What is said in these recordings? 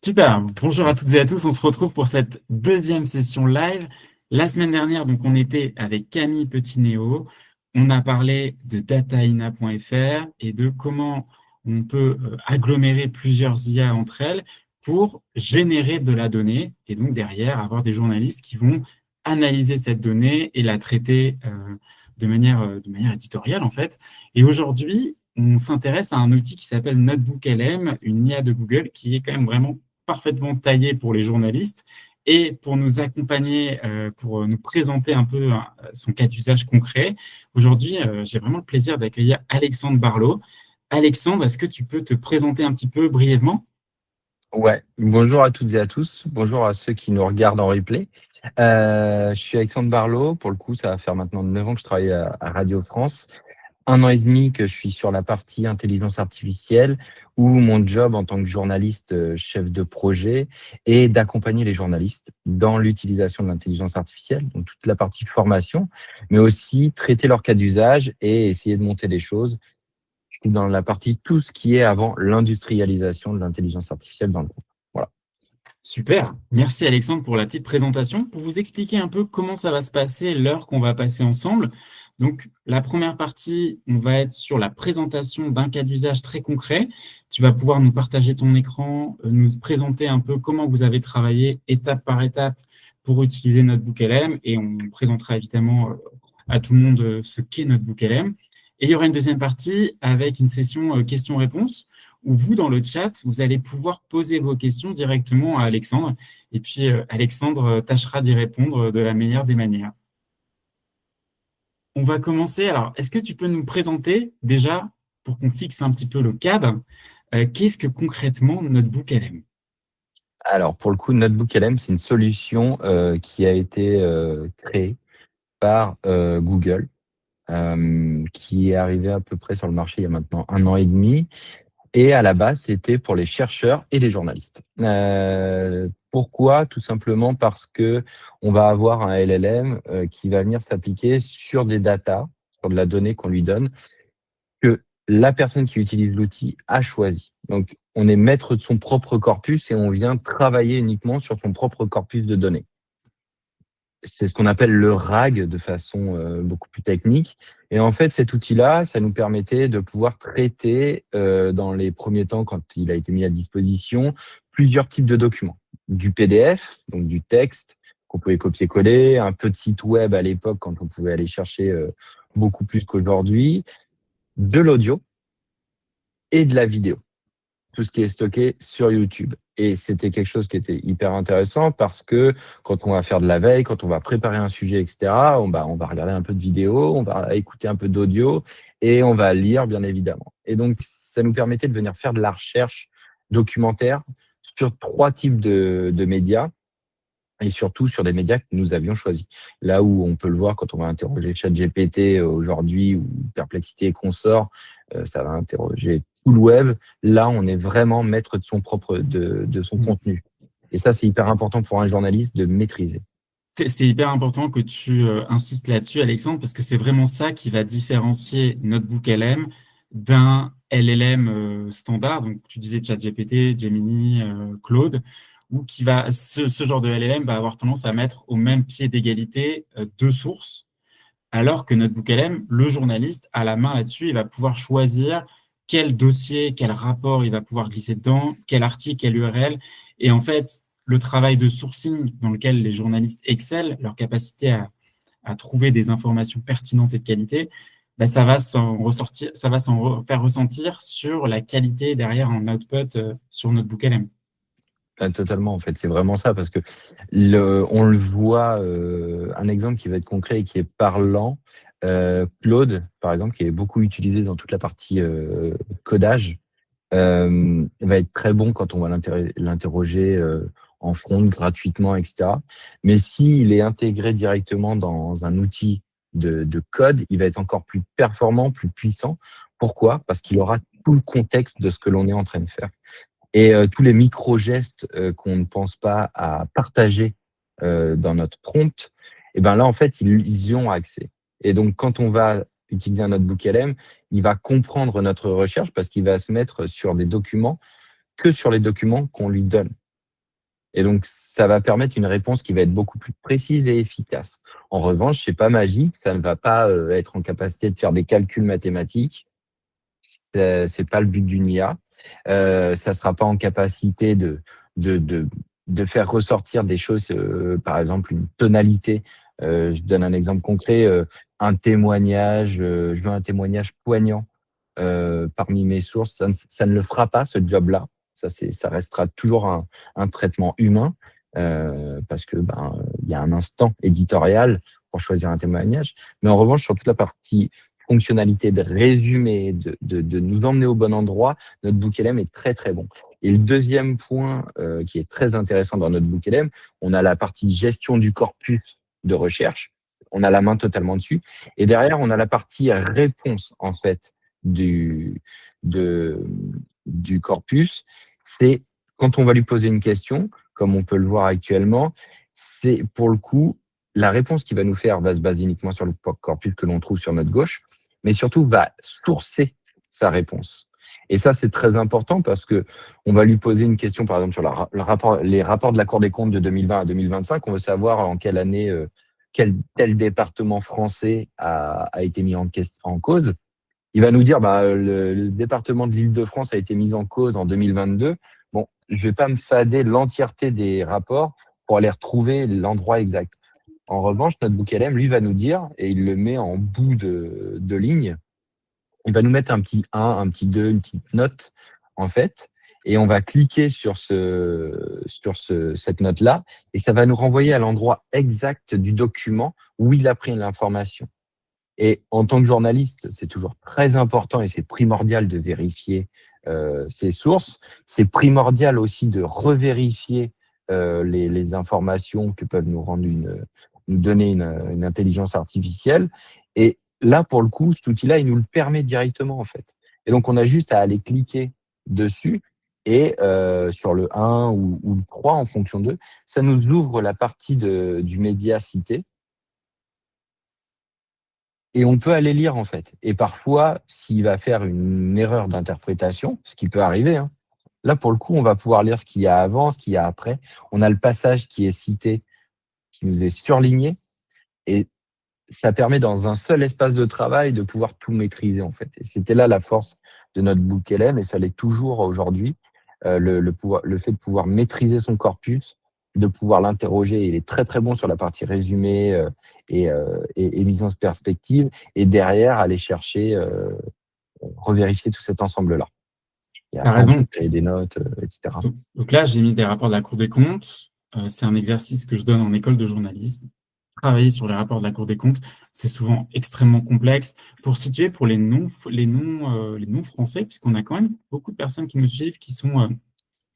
Super, bonjour à toutes et à tous, on se retrouve pour cette deuxième session live. La semaine dernière, donc, on était avec Camille Petinéo, on a parlé de dataina.fr et de comment on peut agglomérer plusieurs IA entre elles pour générer de la donnée et donc derrière avoir des journalistes qui vont analyser cette donnée et la traiter de manière éditoriale en fait. Et aujourd'hui, on s'intéresse à un outil qui s'appelle NotebookLM, une IA de Google qui est quand même vraiment parfaitement taillé pour les journalistes et pour nous accompagner, pour nous présenter un peu son cas d'usage concret. Aujourd'hui, j'ai vraiment le plaisir d'accueillir Alexandre Barlow. Alexandre, est-ce que tu peux te présenter un petit peu brièvement? Ouais, bonjour à toutes et à tous. Bonjour à ceux qui nous regardent en replay. Je suis Alexandre Barlow. Pour le coup, ça va faire maintenant 9 ans que je travaille à Radio France. 1 an et demi que je suis sur la partie intelligence artificielle, où mon job en tant que journaliste, chef de projet, est d'accompagner les journalistes dans l'utilisation de l'intelligence artificielle, donc toute la partie formation, mais aussi traiter leur cas d'usage et essayer de monter des choses dans la partie tout ce qui est avant l'industrialisation de l'intelligence artificielle dans le groupe. Voilà. Super, merci Alexandre pour la petite présentation. Pour vous expliquer un peu comment ça va se passer, l'heure qu'on va passer ensemble. Donc, la première partie, on va être sur la présentation d'un cas d'usage très concret. Tu vas pouvoir nous partager ton écran, nous présenter un peu comment vous avez travaillé étape par étape pour utiliser NotebookLM et on présentera évidemment à tout le monde ce qu'est NotebookLM. Et il y aura une deuxième partie avec une session questions-réponses où vous, dans le chat, vous allez pouvoir poser vos questions directement à Alexandre. Et puis, Alexandre tâchera d'y répondre de la meilleure des manières. On va commencer. Alors, est-ce que tu peux nous présenter déjà, pour qu'on fixe un petit peu le cadre, qu'est-ce que concrètement NotebookLM? Alors, pour le coup, NotebookLM, c'est une solution qui a été créée par Google, qui est arrivée à peu près sur le marché il y a maintenant 1 an et demi. Et à la base, c'était pour les chercheurs et les journalistes. Pourquoi? Tout simplement parce que on va avoir un LLM qui va venir s'appliquer sur des datas, sur de la donnée qu'on lui donne, que la personne qui utilise l'outil a choisi. Donc, on est maître de son propre corpus et on vient travailler uniquement sur son propre corpus de données. C'est ce qu'on appelle le RAG de façon beaucoup plus technique. Et en fait, cet outil-là, ça nous permettait de pouvoir traiter, dans les premiers temps, quand il a été mis à disposition, plusieurs types de documents. Du PDF, donc du texte qu'on pouvait copier-coller, un peu de site web à l'époque quand on pouvait aller chercher beaucoup plus qu'aujourd'hui, de l'audio et de la vidéo, tout ce qui est stocké sur YouTube. Et c'était quelque chose qui était hyper intéressant parce que quand on va faire de la veille, quand on va préparer un sujet, etc., on va regarder un peu de vidéo, on va écouter un peu d'audio et on va lire, bien évidemment. Et donc, ça nous permettait de venir faire de la recherche documentaire sur 3 types de médias et surtout sur des médias que nous avions choisis. Là où on peut le voir quand on va interroger ChatGPT aujourd'hui ou Perplexité et consorts, ça va interroger tout le web. Là, on est vraiment maître de son propre de son contenu. Et ça, c'est hyper important pour un journaliste de maîtriser. C'est hyper important que tu insistes là-dessus, Alexandre, parce que c'est vraiment ça qui va différencier NotebookLM d'un LLM standard. Donc, tu disais ChatGPT, Gemini, Claude, ou ce genre de LLM va avoir tendance à mettre au même pied d'égalité deux sources, alors que NotebookLM, le journaliste a la main là-dessus, il va pouvoir choisir quel dossier, quel rapport il va pouvoir glisser dedans, quel article, quelle URL. Et en fait, le travail de sourcing dans lequel les journalistes excellent, leur capacité à trouver des informations pertinentes et de qualité, bah, ça va faire ressentir sur la qualité derrière en output sur NotebookLM. Totalement, en fait, c'est vraiment ça parce que on le voit, un exemple qui va être concret et qui est parlant, Claude, par exemple, qui est beaucoup utilisé dans toute la partie codage, va être très bon quand on va l'interroger en front gratuitement, etc. Mais s'il est intégré directement dans un outil de code, il va être encore plus performant, plus puissant. Pourquoi? Parce qu'il aura tout le contexte de ce que l'on est en train de faire. Et tous les micro-gestes qu'on ne pense pas à partager dans notre prompt, et ben là, en fait, ils y ont accès. Et donc, quand on va utiliser un notebook LM, il va comprendre notre recherche parce qu'il va se mettre sur des documents que sur les documents qu'on lui donne. Et donc, ça va permettre une réponse qui va être beaucoup plus précise et efficace. En revanche, c'est pas magique, ça ne va pas être en capacité de faire des calculs mathématiques. C'est pas le but d'une IA. Ça sera pas en capacité de, de, de faire ressortir des choses, par exemple une tonalité. Je donne un exemple concret, un témoignage, je veux un témoignage poignant parmi mes sources. Ça ne le fera pas, ce job-là. Ça restera toujours un traitement humain parce que il y a un instant éditorial pour choisir un témoignage. Mais en revanche, sur toute la partie fonctionnalité de résumé, de nous emmener au bon endroit, notre BookLM est très très bon. Et le deuxième point qui est très intéressant dans notre BookLM, on a la partie gestion du corpus de recherche. On a la main totalement dessus. Et derrière, on a la partie réponse, en fait, du, de, du corpus. C'est quand on va lui poser une question, comme on peut le voir actuellement, c'est pour le coup, la réponse qu'il va nous faire va se baser uniquement sur le corpus que l'on trouve sur notre gauche, mais surtout va sourcer sa réponse. Et ça, c'est très important parce que on va lui poser une question, par exemple, sur les rapports de la Cour des comptes de 2020 à 2025. On veut savoir en quelle année tel département français a été mis en cause. Il va nous dire le département de l'Île-de-France a été mis en cause en 2022. Bon, je ne vais pas me fader l'entièreté des rapports pour aller retrouver l'endroit exact. En revanche, notre BookLM, lui, va nous dire, et il le met en bout de ligne, il va nous mettre un petit 1, un petit 2, une petite note, en fait, et on va cliquer sur cette note-là, et ça va nous renvoyer à l'endroit exact du document où il a pris l'information. Et en tant que journaliste, c'est toujours très important et c'est primordial de vérifier ses sources. C'est primordial aussi de revérifier les informations que peuvent nous donner une intelligence artificielle. Et là, pour le coup, cet outil-là, il nous le permet directement, en fait. Et donc, on a juste à aller cliquer dessus et sur le 1 ou le 3 en fonction d'eux, ça nous ouvre la partie du média cité. Et on peut aller lire, en fait. Et parfois, s'il va faire une erreur d'interprétation, ce qui peut arriver, hein, là, pour le coup, on va pouvoir lire ce qu'il y a avant, ce qu'il y a après. On a le passage qui est cité, qui nous est surligné. Et ça permet, dans un seul espace de travail, de pouvoir tout maîtriser, en fait. Et c'était là la force de notre BookLM, et ça l'est toujours aujourd'hui. Le fait de pouvoir maîtriser son corpus, de pouvoir l'interroger. Il est très, très bon sur la partie résumé et mise en perspective. Et derrière, aller chercher, revérifier tout cet ensemble-là. Et Tu as après, on peut raison. créer des notes, etc. Donc là, j'ai mis des rapports de la Cour des comptes. C'est un exercice que je donne en école de journalisme. Travailler sur les rapports de la Cour des comptes, c'est souvent extrêmement complexe. Pour situer pour les non français, puisqu'on a quand même beaucoup de personnes qui nous suivent qui sont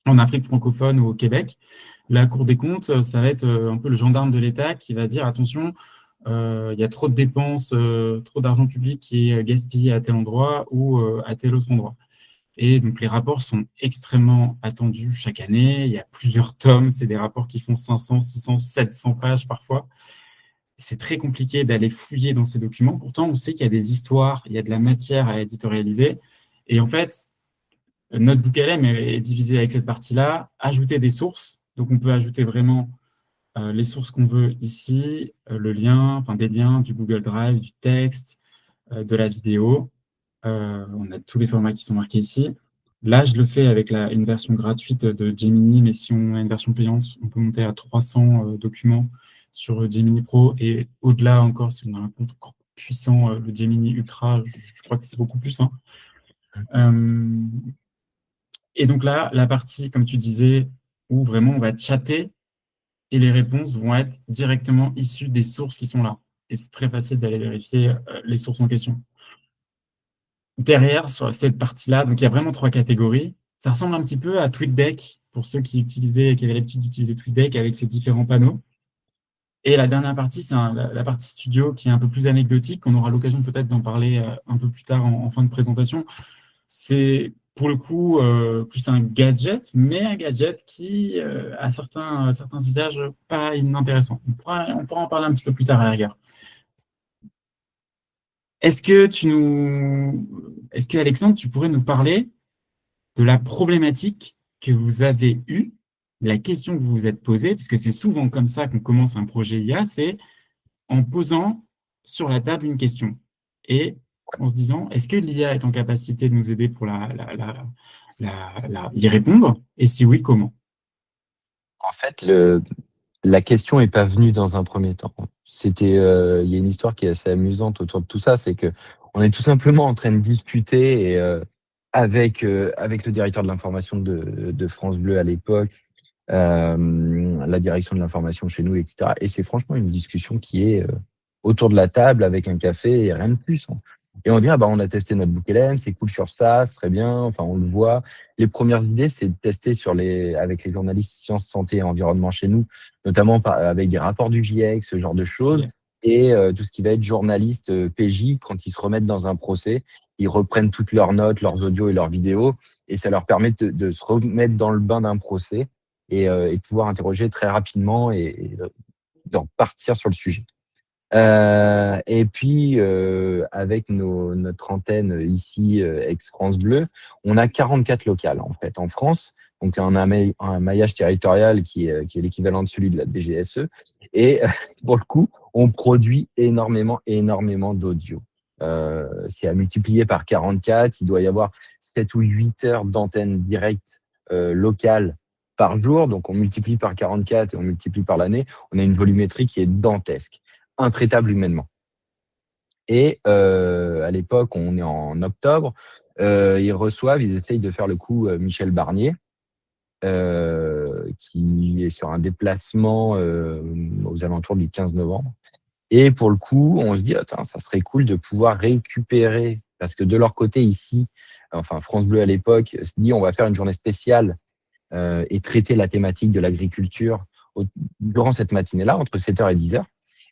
en Afrique francophone ou au Québec, la Cour des comptes, ça va être un peu le gendarme de l'État qui va dire attention, il y a trop de dépenses, trop d'argent public qui est gaspillé à tel endroit ou à tel autre endroit. Et donc, les rapports sont extrêmement attendus chaque année. Il y a plusieurs tomes. C'est des rapports qui font 500, 600, 700 pages parfois. C'est très compliqué d'aller fouiller dans ces documents. Pourtant, on sait qu'il y a des histoires, il y a de la matière à éditorialiser. Et en fait, notre BookLM est divisé avec cette partie-là. Ajouter des sources. Donc, on peut ajouter vraiment les sources qu'on veut ici, le lien, enfin des liens du Google Drive, du texte, de la vidéo. On a tous les formats qui sont marqués ici. Là, je le fais avec une version gratuite de Gemini, mais si on a une version payante, on peut monter à 300 documents sur Gemini Pro et au-delà encore, si on a un compte encore plus puissant, le Gemini Ultra, je crois que c'est beaucoup plus. Hein. Et donc là, la partie, comme tu disais, où vraiment on va chatter et les réponses vont être directement issues des sources qui sont là. Et c'est très facile d'aller vérifier les sources en question. Derrière, sur cette partie-là, donc il y a vraiment 3 catégories. Ça ressemble un petit peu à TweetDeck, pour ceux qui avaient l'habitude d'utiliser TweetDeck avec ses différents panneaux. Et la dernière partie, c'est la partie studio qui est un peu plus anecdotique. On aura l'occasion peut-être d'en parler un peu plus tard en fin de présentation. C'est pour le coup plus un gadget, mais un gadget qui a certains usages pas inintéressants. On pourra en parler un petit peu plus tard à la rigueur. Est-ce que Alexandre, tu pourrais nous parler de la problématique que vous avez eue la question que vous vous êtes posée, puisque c'est souvent comme ça qu'on commence un projet IA, c'est en posant sur la table une question et en se disant, est-ce que l'IA est en capacité de nous aider pour y répondre? Et si oui, comment? En fait, la question est pas venue dans un premier temps. Il y a une histoire qui est assez amusante autour de tout ça, c'est que on est tout simplement en train de discuter avec le directeur de l'information de France Bleu à l'époque, la direction de l'information chez nous, etc. Et c'est franchement une discussion qui est autour de la table avec un café et rien de plus, hein. Et on dit, ah bah, on a testé notre bouc LM, c'est cool sur ça, ce serait bien, enfin, on le voit. Les premières idées, c'est de tester avec les journalistes sciences, santé et environnement chez nous, notamment avec des rapports du GIEC, ce genre de choses. Ok. Et tout ce qui va être journaliste PJ, quand ils se remettent dans un procès, ils reprennent toutes leurs notes, leurs audios et leurs vidéos, et ça leur permet de se remettre dans le bain d'un procès et de pouvoir interroger très rapidement et d'en partir sur le sujet. Et puis, avec notre antenne ici, ex-France Bleu, on a 44 locales en fait en France. Donc, un maillage territorial qui est l'équivalent de celui de la DGSE. Et pour le coup, on produit énormément, énormément d'audio. C'est à multiplier par 44. Il doit y avoir 7 ou 8 heures d'antenne directe locale par jour. Donc, on multiplie par 44 et on multiplie par l'année. On a une volumétrie qui est dantesque, intraitable humainement. Et à l'époque, on est en octobre, ils essayent de faire le coup Michel Barnier, qui est sur un déplacement aux alentours du 15 novembre. Et pour le coup, on se dit, attends, ça serait cool de pouvoir récupérer, parce que de leur côté ici, enfin France Bleu à l'époque, se dit, on va faire une journée spéciale et traiter la thématique de l'agriculture durant cette matinée-là, entre 7h et 10h.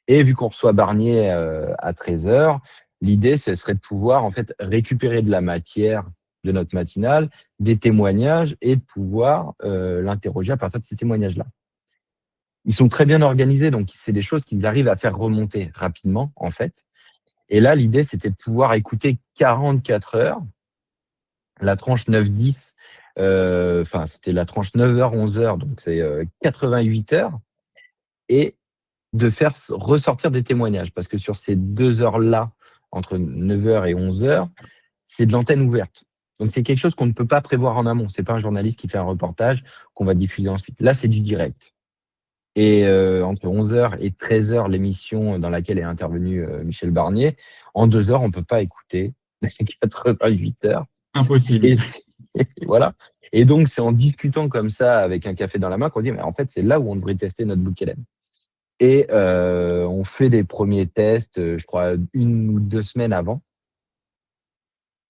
Et vu qu'on reçoit Barnier à 13h, l'idée, ce serait de pouvoir en fait récupérer de la matière de notre matinale, des témoignages et de pouvoir l'interroger à partir de ces témoignages-là. Ils sont très bien organisés, donc c'est des choses qu'ils arrivent à faire remonter rapidement, en fait. Et là, l'idée, c'était de pouvoir écouter 44 heures, la tranche 9-10, enfin, c'était la tranche 9h, 11h, donc c'est 88 heures, et de faire ressortir des témoignages. Parce que sur ces 2 heures-là, entre 9h et 11h, c'est de l'antenne ouverte. Donc, c'est quelque chose qu'on ne peut pas prévoir en amont. C'est pas un journaliste qui fait un reportage qu'on va diffuser ensuite. Là, c'est du direct. Et entre 11h et 13h, l'émission dans laquelle est intervenu Michel Barnier, en 2 heures, on ne peut pas écouter 88 heures. Impossible. Et voilà. Et donc, c'est en discutant comme ça, avec un café dans la main, qu'on dit, mais en fait, c'est là où on devrait tester notre bouc LM. Et on fait des premiers tests, je crois, 1 ou 2 semaines avant.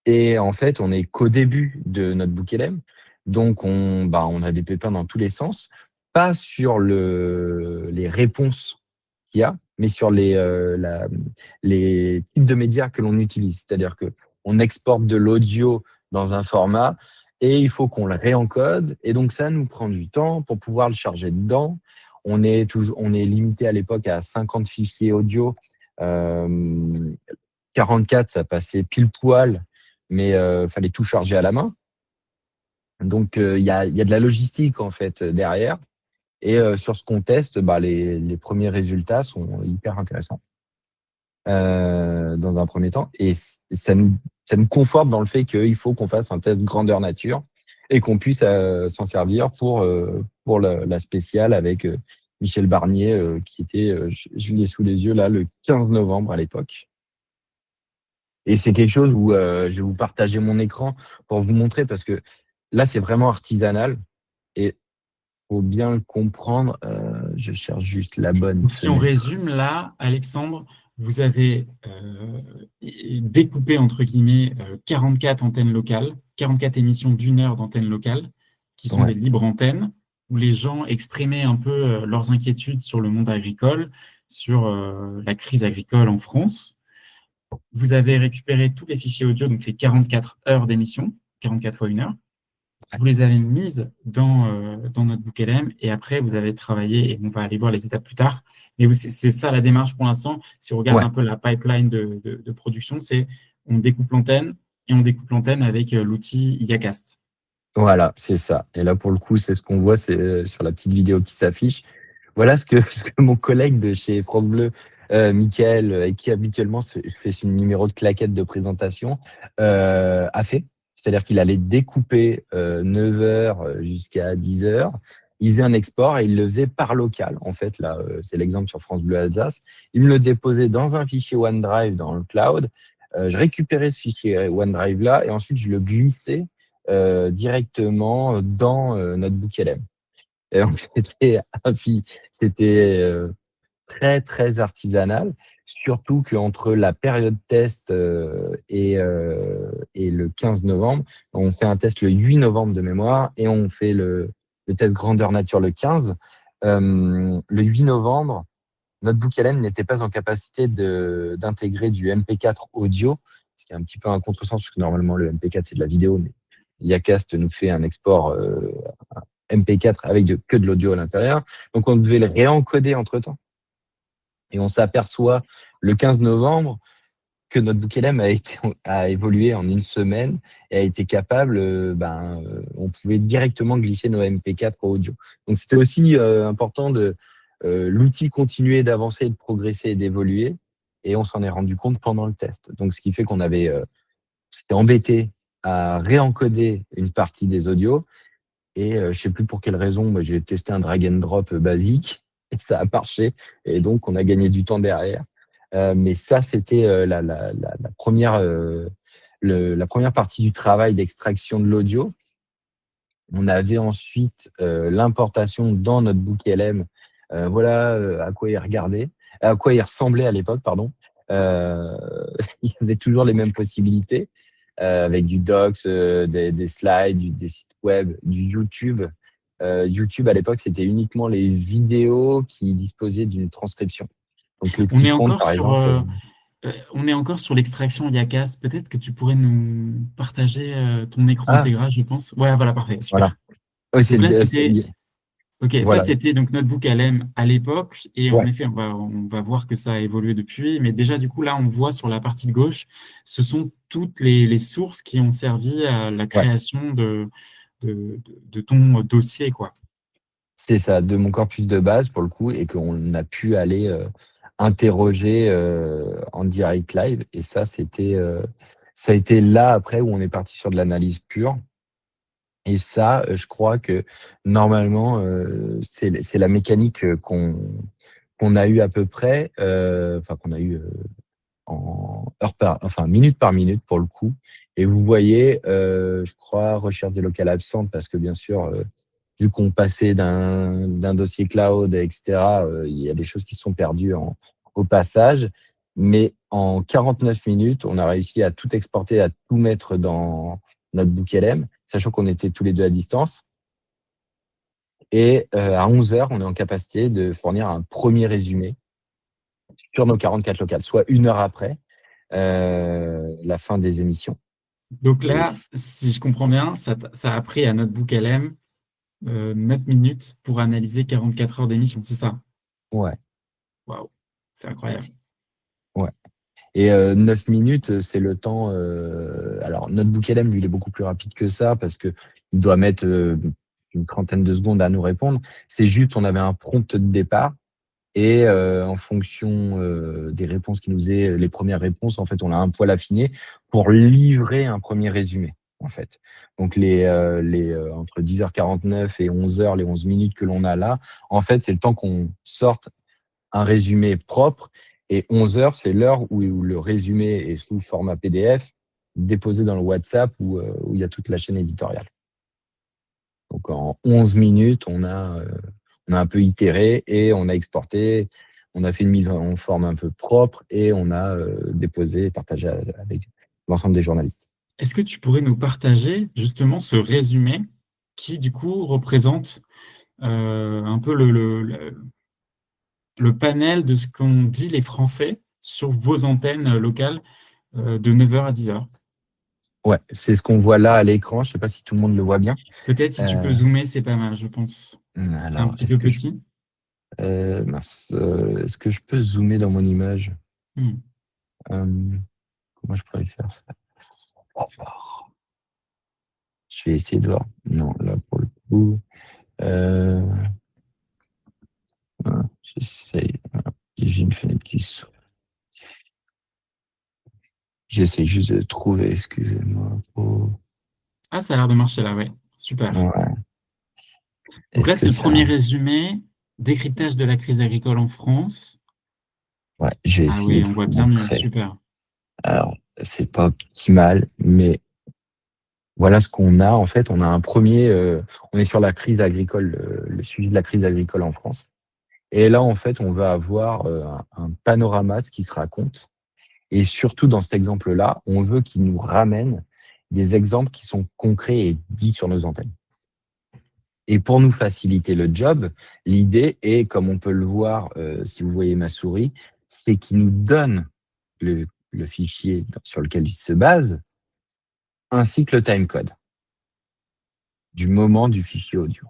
Et en fait, on n'est qu'au début de notre bouc LM. Donc, on a des pépins dans tous les sens. Pas sur les réponses qu'il y a, mais sur les types de médias que l'on utilise. C'est-à-dire qu'on exporte de l'audio dans un format et il faut qu'on le réencode. Et donc, ça nous prend du temps pour pouvoir le charger dedans. On est limité à l'époque à 50 fichiers audio. 44, ça passait pile poil, mais fallait tout charger à la main. Donc, il y a de la logistique en fait derrière. Et sur ce qu'on teste, les premiers résultats sont hyper intéressants dans un premier temps. Et ça nous conforte dans le fait qu'il faut qu'on fasse un test grandeur nature et qu'on puisse s'en servir pour la spéciale avec Michel Barnier, qui était, je l'ai sous les yeux là, le 15 novembre à l'époque. Et c'est quelque chose où je vais vous partager mon écran pour vous montrer, parce que là, c'est vraiment artisanal et faut bien le comprendre. Je cherche juste la bonne Donc, si on fenêtre. résume là, Alexandre, vous avez découpé, entre guillemets, 44 antennes locales, 44 émissions d'1 heure d'antennes locales, qui sont Ouais. des libres antennes, où les gens exprimaient un peu leurs inquiétudes sur le monde agricole, sur la crise agricole en France. Vous avez récupéré tous les fichiers audio, donc les 44 heures d'émission, 44 fois 1 heure. Vous les avez mises dans notre bouc LM et après, vous avez travaillé, et on va aller voir les étapes plus tard. Mais c'est ça la démarche pour l'instant. Si on regarde Ouais. un peu la pipeline de production, c'est on découpe l'antenne et on découpe l'antenne avec l'outil IACast. Voilà, c'est ça. Et là, pour le coup, c'est ce qu'on voit, c'est sur la petite vidéo qui s'affiche. Voilà ce que, ce que mon collègue de chez France Bleu, Mickaël, qui habituellement fait son numéro de claquette de présentation, a fait. C'est-à-dire qu'il allait découper 9 heures jusqu'à 10 heures. Il faisait un export et il le faisait par local. En fait, là, c'est l'exemple sur France Bleu Alsace. Il me le déposait dans un fichier OneDrive dans le cloud. Je récupérais ce fichier OneDrive là et ensuite je le glissais directement dans notre book LM. Et donc, c'était très, très artisanal, surtout qu'entre la période test et le 15 novembre, on fait un test le 8 novembre de mémoire et on fait le test grandeur nature le 15. Le 8 novembre, notre book LM n'était pas en capacité d'intégrer du MP4 audio, ce qui est un petit peu un contresens, parce que normalement le MP4 c'est de la vidéo, mais Yacast nous fait un export MP4 avec que de l'audio à l'intérieur. Donc on devait le réencoder entre-temps. Et on s'aperçoit le 15 novembre que notre bouquet a évolué en une semaine et a été capable, on pouvait directement glisser nos MP4 audio. Donc c'était aussi important de l'outil continuer d'avancer, de progresser et d'évoluer. Et on s'en est rendu compte pendant le test. Donc ce qui fait qu'on s'était embêté à réencoder une partie des audios. Et je sais plus pour quelle raison, j'ai testé un drag and drop basique et ça a marché. Et donc, on a gagné du temps derrière. Mais ça, c'était la première, la première partie du travail d'extraction de l'audio. On avait ensuite l'importation dans notre book LM. Voilà à quoi il regardait, à quoi il ressemblait à l'époque, pardon. Euh, il y avait toujours les mêmes possibilités avec du docs, des slides, des sites web, du YouTube. YouTube à l'époque, c'était uniquement les vidéos qui disposaient d'une transcription. Donc le On petit est compte, encore par sur, exemple. on est encore sur l'extraction Yakas. Peut-être que tu pourrais nous partager ton écran Ah, intégral, je pense. Ouais, voilà, parfait, voilà. super. Oui, Donc là, c'était, ok, ça voilà. c'était donc Notebook LM à l'époque, et en Ouais, effet, on va voir que ça a évolué depuis. Mais déjà, du coup, là, on voit sur la partie de gauche, ce sont toutes les sources qui ont servi à la ouais. création de ton dossier, quoi. C'est ça, de mon corpus de base pour le coup, et qu'on a pu aller interroger en direct live. Et ça, ça a été là après où on est parti sur de l'analyse pure. Et ça, je crois que normalement, c'est la mécanique qu'on a eu à peu près, enfin qu'on a eu en enfin minute par minute pour le coup. Et vous voyez, je crois, recherche des locales absentes parce que bien sûr, vu qu'on passait d'un dossier cloud, etc., il y a des choses qui se sont perdues au passage. Mais en 49 minutes, on a réussi à tout exporter, à tout mettre dans notre book LM, sachant qu'on était tous les deux à distance. Et à 11 heures, on est en capacité de fournir un premier résumé sur nos 44 locales, soit une heure après la fin des émissions. Donc Et là, si je comprends bien, ça a pris à Notebook LM 9 minutes pour analyser 44 heures d'émission, c'est ça? ouais, Waouh, c'est incroyable. ouais. Et 9 minutes, c'est le temps. Alors, notre book LM, lui, il est beaucoup plus rapide que ça parce que il doit mettre une trentaine de secondes à nous répondre. C'est juste, on avait un prompt de départ et en fonction des réponses qui nous est, les premières réponses, en fait, on a un poil affiné pour livrer un premier résumé. En fait. Donc entre 10h49 et 11h, les 11 minutes que l'on a là, en fait, c'est le temps qu'on sorte un résumé propre. Et 11 heures, c'est l'heure où le résumé est sous format PDF déposé dans le WhatsApp où il y a toute la chaîne éditoriale. Donc en 11 minutes, on a un peu itéré et on a exporté, on a fait une mise en forme un peu propre et on a déposé et partagé avec l'ensemble des journalistes. Est-ce que tu pourrais nous partager justement ce résumé qui, du coup, représente un peu le panel de ce qu'ont dit les Français sur vos antennes locales de 9 heures à 10 heures? Ouais, c'est ce qu'on voit là à l'écran. Je ne sais pas si tout le monde le voit bien. Peut-être si tu peux Euh, zoomer, c'est pas mal, je pense. C'est un alors, petit peu petit. est-ce que je peux zoomer dans mon image? Hmm. Euh, Comment je pourrais faire ça? Je vais essayer de voir. Non, là, pour le coup, euh, j'essaye. J'ai une fenêtre qui s'ouvre. J'essaie juste de trouver, excusez-moi. Ah, ça a l'air de marcher là, ouais. Super. Ouais. Donc Est-ce là, que c'est le ça... premier résumé. Décryptage de la crise agricole en France. Ouais, je vais Ah essayer oui, de on voit vous bien mieux. montrer. Super. Alors, c'est pas optimal, mais voilà ce qu'on a. En fait, on a un premier... on est sur la crise agricole, le sujet de la crise agricole en France. Et là, en fait, on va avoir un panorama de ce qui se raconte. Et surtout, dans cet exemple-là, on veut qu'il nous ramène des exemples qui sont concrets et dits sur nos antennes. Et pour nous faciliter le job, l'idée est, comme on peut le voir si vous voyez ma souris, c'est qu'il nous donne le fichier sur lequel il se base, ainsi que le timecode du moment du fichier audio,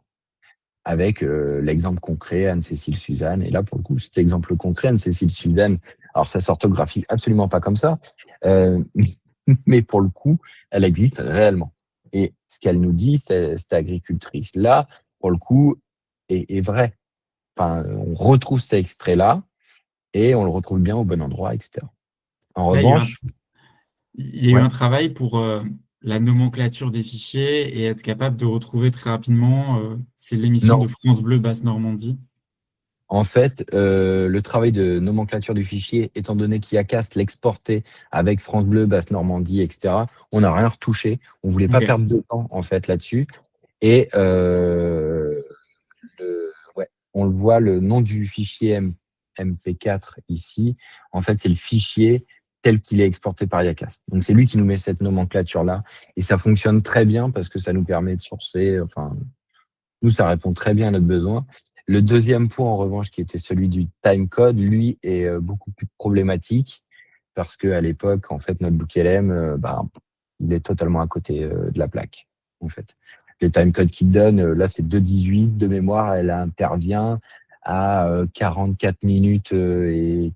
avec l'exemple concret Anne-Cécile Suzanne. Et là, pour le coup, cet exemple concret Anne-Cécile Suzanne, alors ça s'orthographie absolument pas comme ça, euh, mais pour le coup, elle existe réellement. Et ce qu'elle nous dit, cette agricultrice-là, pour le coup, est vrai. Enfin, on retrouve cet extrait-là et on le retrouve bien au bon endroit, etc. En Là, revanche, il y a eu ouais, un travail pour la nomenclature des fichiers et être capable de retrouver très rapidement. C'est l'émission de non. France Bleu Basse-Normandie. En fait, le travail de nomenclature du fichier, étant donné qu'IACAST l'exportait avec France Bleu, Basse-Normandie, etc., on n'a rien retouché. On voulait pas Ok. perdre de temps, en fait, là-dessus. Et ouais, on le voit, le nom du fichier MP4 ici, en fait, c'est le fichier tel qu'il est exporté par IACAST. Donc, c'est lui qui nous met cette nomenclature-là. Et ça fonctionne très bien parce que ça nous permet de sourcer. Enfin, nous, ça répond très bien à notre besoin. Le deuxième point, en revanche, qui était celui du timecode, lui, est beaucoup plus problématique parce qu'à l'époque, en fait, notre BookLM, il est totalement à côté de la plaque, en fait. Les timecodes qu'il donne, là, c'est 2,18 de mémoire, elle intervient à 44 minutes et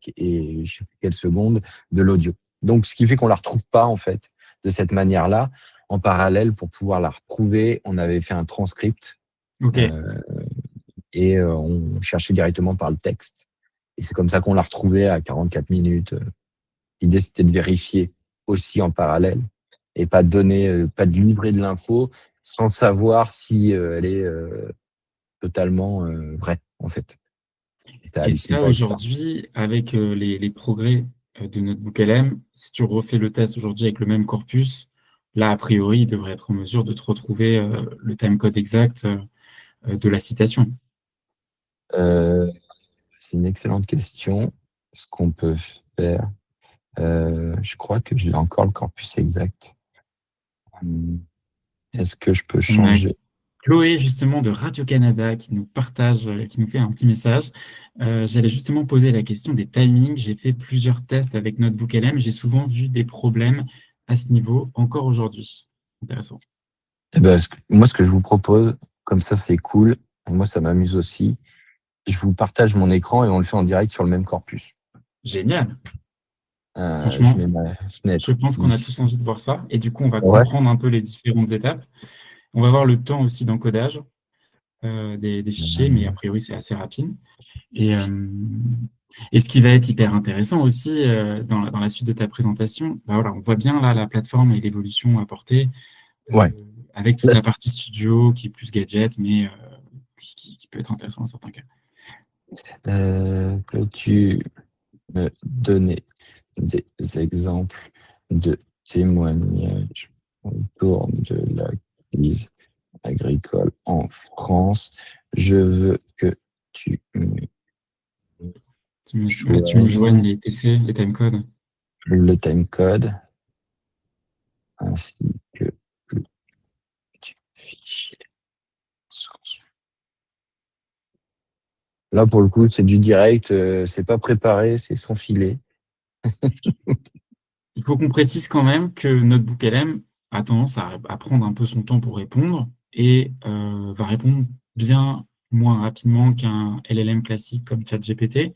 je sais plus quelles secondes de l'audio. Donc, ce qui fait qu'on la retrouve pas, en fait, de cette manière-là. En parallèle, pour pouvoir la retrouver, on avait fait un transcript Ok. euh, et on cherchait directement par le texte. Et c'est comme ça qu'on l'a retrouvée à 44 minutes. L'idée, c'était de vérifier aussi en parallèle et pas de donner, pas de livrer de l'info sans savoir si elle est totalement vraie, en fait. Et ça Et hallucine ça, pas avec ça. aujourd'hui, avec les progrès de notre BookLM, si tu refais le test aujourd'hui avec le même corpus, là, a priori, il devrait être en mesure de te retrouver le timecode exact de la citation. Euh, c'est une excellente question. Ce qu'on peut faire, je crois que j'ai encore le corpus exact. Est-ce que je peux On a changer? Chloé, justement, de Radio-Canada, qui nous partage, qui nous fait un petit message. J'allais justement poser la question des timings. J'ai fait plusieurs tests avec Notebook LM. J'ai souvent vu des problèmes à ce niveau, encore aujourd'hui. Intéressant. Eh ben, moi, ce que je vous propose, comme ça, c'est cool. Et moi, ça m'amuse aussi. Je vous partage mon écran et on le fait en direct sur le même corpus. Génial. Je Franchement, mets ma je fenêtre pense qu'on a ici. tous envie de voir ça. Et du coup, on va Ouais. comprendre un peu les différentes étapes. On va voir le temps aussi d'encodage des fichiers, mais a Euh, priori, c'est assez rapide. Et, euh, et ce qui va être hyper intéressant aussi dans la suite de ta présentation, bah voilà, on voit bien là la plateforme et l'évolution apportée ouais. avec toute Là, la partie studio qui est plus gadget, mais qui peut être intéressant dans certains cas. peux-tu me donner des exemples de témoignages autour de la crise agricole en France? Je veux que tu me Tu me joignes joignes les TC, les timecodes. le timecode ainsi que le fichier source. Là, pour le coup, c'est du direct, c'est pas préparé, c'est sans filet. Il faut qu'on précise quand même que Notebook LM a tendance à prendre un peu son temps pour répondre et va répondre bien moins rapidement qu'un LLM classique comme ChatGPT.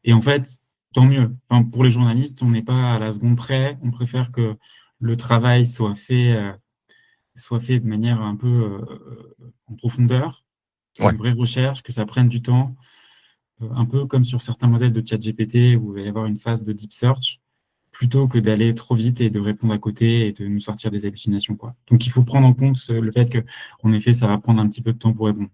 Et en fait, tant mieux. Enfin, pour les journalistes, on n'est pas à la seconde près. On préfère que le travail soit fait soit fait de manière un peu en profondeur, qu'il y ait Ouais. une vraie recherche, que ça prenne du temps, un peu comme sur certains modèles de ChatGPT où il va y avoir une phase de deep search, plutôt que d'aller trop vite et de répondre à côté et de nous sortir des hallucinations, quoi. Donc, il faut prendre en compte le fait que, en effet, ça va prendre un petit peu de temps pour répondre.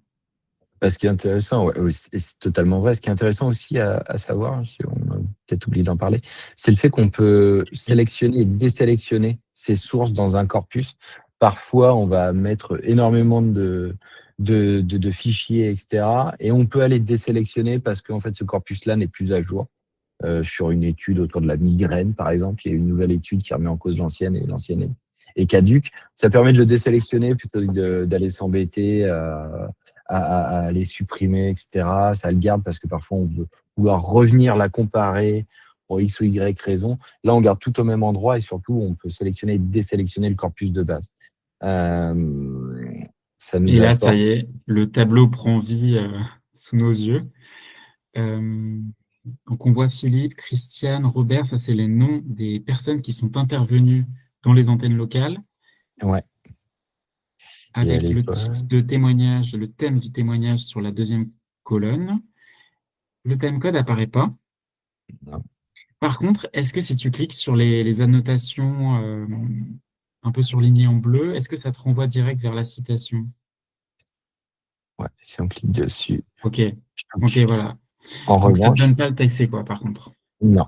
Ce qui est intéressant, ouais, oui, c'est totalement vrai. Ce qui est intéressant aussi à savoir, on a peut-être oublié d'en parler, c'est le fait qu'on peut Oui. sélectionner et désélectionner ces sources dans un corpus. Parfois, on va mettre énormément de fichiers, etc. Et on peut aller désélectionner parce qu'en fait, ce corpus-là n'est plus à jour. Sur une étude autour de la migraine, par exemple. Il y a une nouvelle étude qui remet en cause l'ancienne et l'ancienne est caduque. Ça permet de le désélectionner plutôt que d'aller s'embêter à aller supprimer, etc. Ça le garde parce que parfois on veut vouloir revenir la comparer pour X ou Y raison. Là, on garde tout au même endroit et surtout, on peut sélectionner et désélectionner le corpus de base. Euh, Ça Et nous là, ça apporte. y est, le tableau prend vie sous nos yeux. Euh, donc, on voit Philippe, Christiane, Robert, ça, c'est les noms des personnes qui sont intervenues dans les antennes locales, Ouais. Et à avec le type l'époque, de témoignage, le thème du témoignage sur la deuxième colonne. Le timecode apparaît pas. non. Par contre, est-ce que si tu cliques sur les annotations un peu surlignées en bleu, est-ce que ça te renvoie direct vers la citation? Ouais, si on clique dessus, Ok, je ok, touche. voilà. En Donc ça te revanche, donne pas le TC, quoi, par contre. non.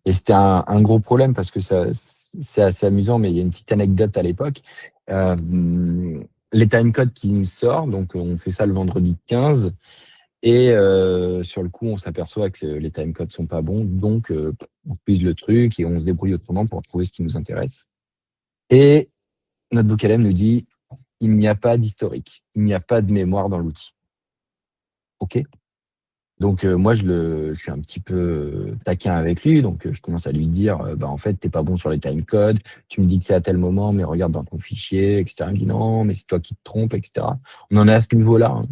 Et c'était un gros problème parce que c'est assez amusant, mais il y a une petite anecdote à l'époque. Les timecodes qui me sortent, donc on fait ça le vendredi 15, et sur le coup, on s'aperçoit que les timecodes sont pas bons, donc on prise le truc et on se débrouille autrement pour trouver ce qui nous intéresse. Et notre booklm nous dit, il n'y a pas d'historique, il n'y a pas de mémoire dans l'outil. OK. Donc moi je suis un petit peu taquin avec lui, donc je commence à lui dire bah en fait t'es pas bon sur les timecodes, tu me dis que c'est à tel moment, mais regarde dans ton fichier, etc. Il me dit non, mais c'est toi qui te trompes, etc. On en est à ce niveau-là hein,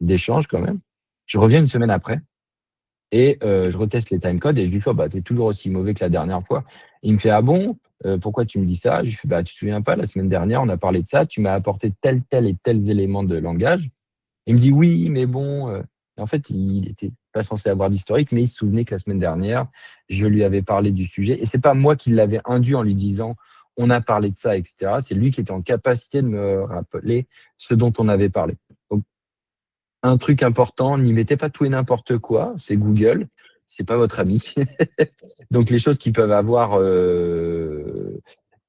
d'échange quand même. Je reviens une semaine après et je reteste les timecodes et je lui fais bah t'es toujours aussi mauvais que la dernière fois. Il me fait ah bon, pourquoi tu me dis ça? Je lui fais bah tu te souviens pas la semaine dernière on a parlé de ça, tu m'as apporté tel et tels éléments de langage. Il me dit oui, mais bon. En fait, il était pas censé avoir d'historique, mais il se souvenait que la semaine dernière, je lui avais parlé du sujet. Et c'est pas moi qui l'avais induit en lui disant on a parlé de ça, etc. C'est lui qui était en capacité de me rappeler ce dont on avait parlé. Donc, un truc important, n'y mettez pas tout et n'importe quoi. C'est Google, c'est pas votre ami. Donc les choses qui peuvent avoir,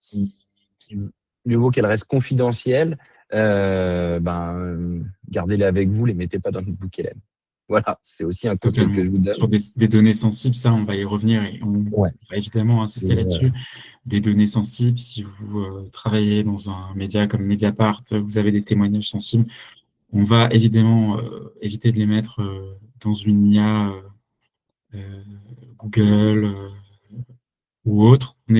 qui, qui- mieux vaut qu'elles restent confidentielles. Gardez-les avec vous, les mettez pas dans une boucle LM. Voilà, c'est aussi un conseil que Totalement. je vous Sur donne. des données sensibles, ça, on va y revenir et on Ouais. va évidemment Et, insister là-dessus. Des données sensibles, si vous travaillez dans un média comme Mediapart, vous avez des témoignages sensibles, on va évidemment éviter de les mettre dans une IA euh, Google ou autre. On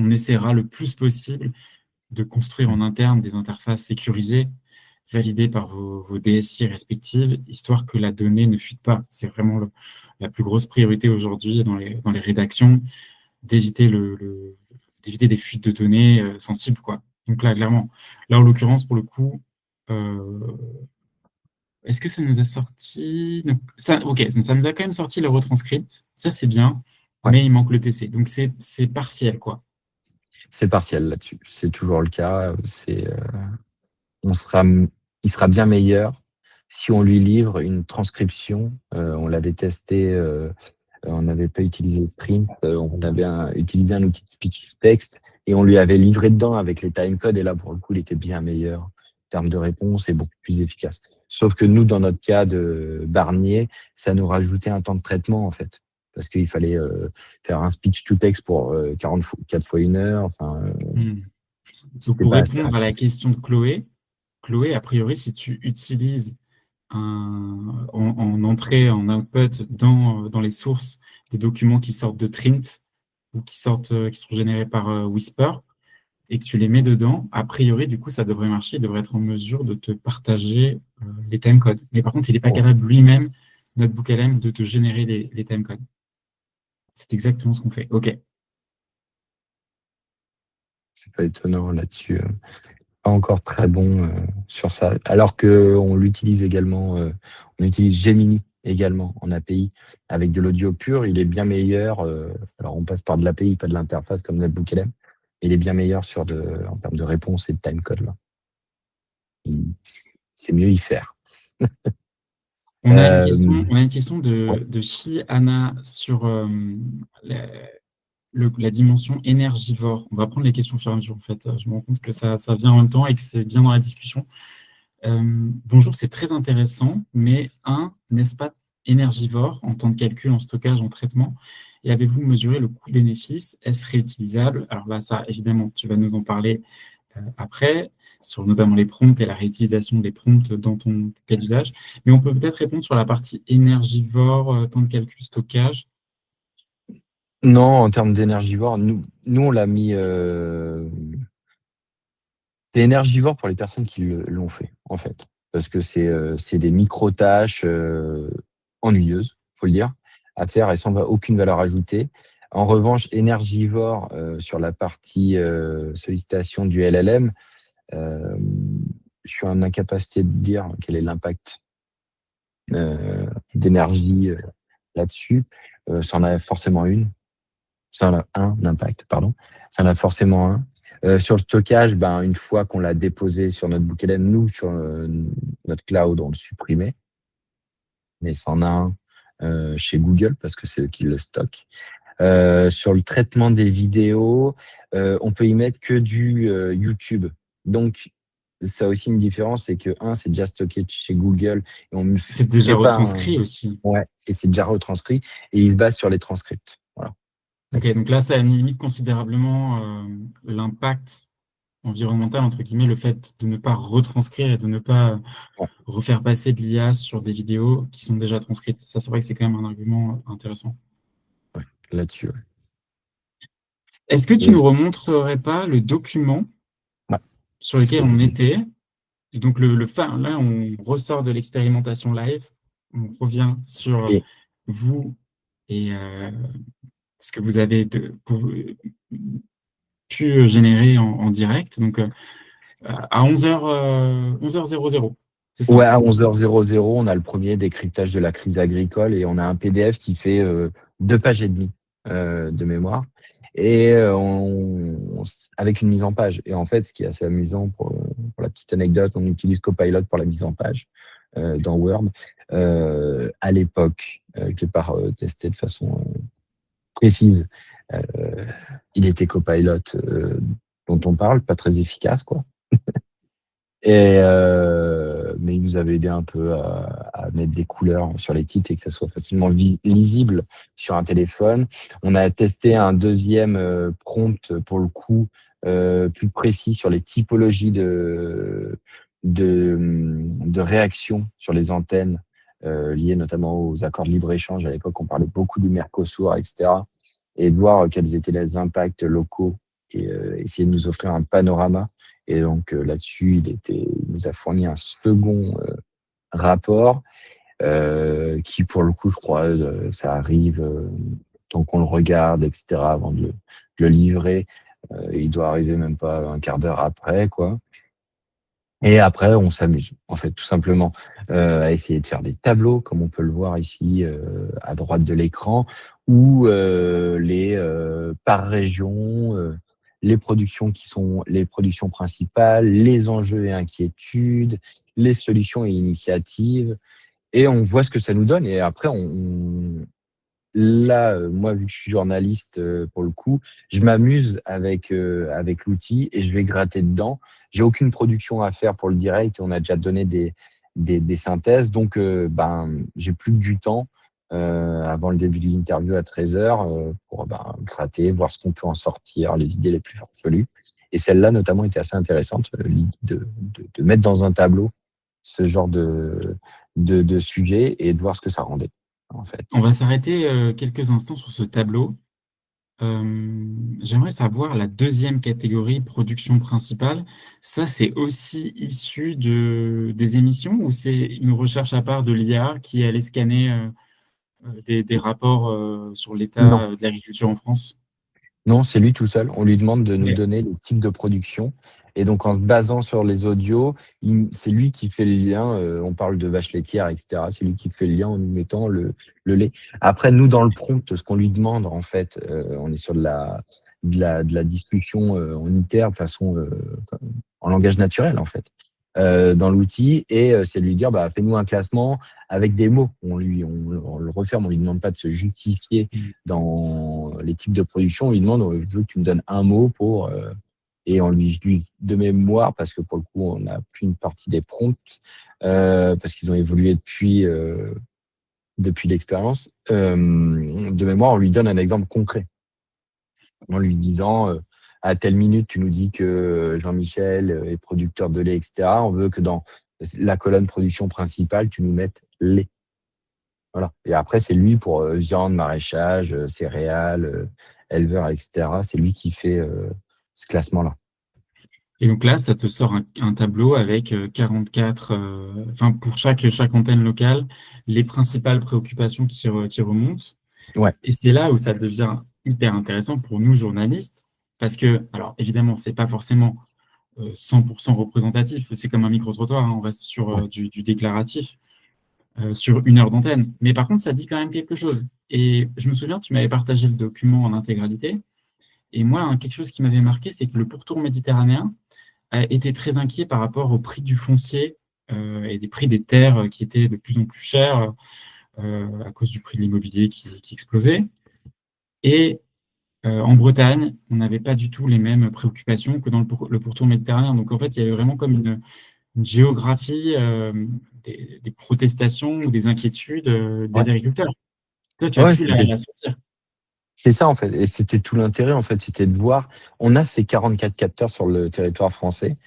essaiera le plus possible de construire en interne des interfaces sécurisées, validées par vos DSI respectives, histoire que la donnée ne fuite pas. C'est vraiment la plus grosse priorité aujourd'hui dans les rédactions, d'éviter d'éviter des fuites de données sensibles, quoi. Donc là, clairement, là, en l'occurrence, pour le coup, euh, est-ce que ça nous a sorti... non, ça, ok, ça nous a quand même sorti le retranscript, ça c'est bien, ouais, mais il manque le TC. Donc c'est partiel, quoi. c'est partiel là-dessus. C'est toujours le cas. On sera, il sera bien meilleur si on lui livre une transcription. On l'avait testé. On n'avait pas utilisé Sprint, on avait utilisé un outil de speech to text et on lui avait livré dedans avec les timecodes et là pour le coup il était bien meilleur en termes de réponse et beaucoup plus efficace. Sauf que nous dans notre cas de Barnier, ça nous rajoutait un temps de traitement en fait parce qu'il fallait faire un speech to text pour 44 fois 1 heure. Enfin, Hmm. Donc, c'était pour pas assez répondre à la rapide. question de Chloé, Chloé, a priori, si tu utilises en entrée, en output dans les sources des documents qui sortent de Trint ou qui sont générés par Whisper et que tu les mets dedans, a priori, du coup, ça devrait marcher. Il devrait être en mesure de te partager les timecodes. Mais par contre, il n'est pas Ouais. capable lui-même, notre BookLM, de te générer les timecodes. C'est exactement ce qu'on fait. OK. C'est pas étonnant là-dessus. Pas encore très bon sur ça. Alors que on l'utilise également, on utilise Gemini également en API avec de l'audio pur. Il est bien meilleur. Alors on passe par de l'API, pas de l'interface comme NetBookLM. Il est bien meilleur en termes de réponse et de timecode là. Il- C'est mieux y faire. Euh, On a une question ouais. de Shi Anna sur la, la dimension énergivore. On va prendre les questions au fur et à mesure, en fait. Je me rends compte que ça vient en même temps et que c'est bien dans la discussion. Bonjour, c'est très intéressant, mais n'est-ce pas énergivore en temps de calcul, en stockage, en traitement? Et avez-vous mesuré le coût-bénéfice? Est-ce réutilisable? Alors là, ça, évidemment, tu vas nous en parler après, sur notamment les prompts et la réutilisation des prompts dans ton cas d'usage. Mais on peut peut-être répondre sur la partie énergivore, temps de calcul, stockage. Non, en termes d'énergivore, nous on l'a mis. C'est énergivore pour les personnes qui l'ont fait, en fait. Parce que c'est des micro-tâches ennuyeuses, faut le dire, à faire et sans aucune valeur ajoutée. En revanche, énergivore sur la partie sollicitation du LLM, euh, je suis en incapacité de dire quel est l'impact d'énergie là-dessus. Ça en a forcément une. Ça en a un impact, pardon. Ça en a forcément un. Sur le stockage, ben, une fois qu'on l'a déposé sur notre bouquet nous, sur notre cloud, on le supprimait. Mais ça en a un chez Google parce que c'est eux qui le stockent. Sur le traitement des vidéos, on peut y mettre que du YouTube. Donc, ça a aussi une différence, c'est que, c'est déjà stocké chez Google et on ne C'est déjà fait pas un... retranscrit aussi. Ouais, et c'est déjà retranscrit et il se base sur les transcripts. Voilà, Ok, là-dessus. donc là, ça limite considérablement l'impact environnemental, entre guillemets, le fait de ne pas retranscrire et de ne pas Ouais, refaire passer de l'IA sur des vidéos qui sont déjà transcrites. Ça, c'est vrai que c'est quand même un argument intéressant. ouais, là-dessus. Ouais. Est-ce que Et tu nous remontrerais pas le document ouais, sur c'est ce lequel que je on dis. était? Et donc, là, on ressort de l'expérimentation live, on revient sur Et vous et ce que vous avez pu générer en direct. Donc, à 11h00, c'est ça? ouais, à 11h00, on a le premier décryptage de la crise agricole et on a un PDF qui fait 2 pages et demie de mémoire et avec une mise en page. Et en fait, ce qui est assez amusant pour la petite anecdote, on utilise Copilot pour la mise en page dans Word. À l'époque, je l'ai pas testé de façon précise. Euh, il était Copilot dont on parle, pas très efficace, quoi. Mais il nous avait aidé un peu à mettre des couleurs sur les titres et que ça soit facilement lisible sur un téléphone. On a testé un deuxième prompt pour le coup plus précis sur les typologies de réactions sur les antennes liées notamment aux accords de libre-échange. À l'époque, on parlait beaucoup du Mercosur, etc. Et de voir quels étaient les impacts locaux et essayer de nous offrir un panorama et donc là-dessus, il nous a fourni un second rapport qui, pour le coup, je crois, ça arrive tant qu'on le regarde, etc., avant de le livrer. Il doit arriver même pas un quart d'heure après, quoi. Et après, on s'amuse, en fait, tout simplement, à essayer de faire des tableaux, comme on peut le voir ici à droite de l'écran, où par région, les productions qui sont les productions principales, les enjeux et inquiétudes, les solutions et initiatives, et on voit ce que ça nous donne. Et après, là, moi, vu que je suis journaliste, pour le coup, je m'amuse avec l'outil et je vais gratter dedans. J'ai aucune production à faire pour le direct. On a déjà donné des synthèses. Donc, j'ai plus que du temps avant le début de l'interview à 13h pour gratter, voir ce qu'on peut en sortir, les idées les plus farfelues. Et celle-là, notamment, était assez intéressante, l'idée de mettre dans un tableau ce genre de sujet et de voir ce que ça rendait, en On fait. va s'arrêter quelques instants sur ce tableau. J'aimerais savoir la deuxième catégorie, production principale. Ça, c'est aussi issu des émissions ou c'est une recherche à part de l'IA qui allait scanner des rapports sur Non, l'état de l'agriculture en France? Non, c'est lui tout seul. On lui demande de nous Ok. donner les types de production. Et donc, en se basant sur les audios, c'est lui qui fait les liens. On parle de vache laitière, etc. C'est lui qui fait le lien en nous mettant le lait. Après, nous, dans le prompt, ce qu'on lui demande, en fait, on est sur de la discussion en ITER, de façon en langage naturel, en fait, dans l'outil. Et c'est de lui dire, bah, fais-nous un classement avec des mots. On le referme, on lui demande pas de se justifier Mm. dans les types de production. On lui demande, je veux que tu me donnes un mot pour. Et on lui, de mémoire, parce que pour le coup, on a plus une partie des prompts, parce qu'ils ont évolué depuis l'expérience. De mémoire, on lui donne un exemple concret en lui disant à telle minute, tu nous dis que Jean-Michel est producteur de lait, etc. On veut que dans la colonne production principale, tu nous mettes lait. Voilà. Et après, c'est lui pour viande, maraîchage, céréales, éleveurs, etc. C'est lui qui fait ce classement-là. Et donc là, ça te sort un tableau avec 44, enfin pour chaque antenne locale, les principales préoccupations qui remontent. Ouais, Et c'est là où ça devient hyper intéressant pour nous, journalistes, parce que, alors évidemment, c'est pas forcément 100% représentatif, c'est comme un micro-trottoir, hein, on reste sur ouais, du déclaratif, sur 1 heure d'antenne. Mais par contre, ça dit quand même quelque chose. Et je me souviens, tu m'avais partagé le document en intégralité. Et moi, hein, quelque chose qui m'avait marqué, c'est que le pourtour méditerranéen a été très inquiet par rapport au prix du foncier et des prix des terres qui étaient de plus en plus chers à cause du prix de l'immobilier qui explosait. Et en Bretagne, on n'avait pas du tout les mêmes préoccupations que dans le pourtour méditerranéen. Donc en fait, il y avait vraiment comme une géographie des protestations ou des inquiétudes ouais. des agriculteurs. Toi, tu as Ouais, pu la sentir. c'est ça en fait. Et c'était tout l'intérêt en fait, c'était de voir. On a ces 44 capteurs sur le territoire français.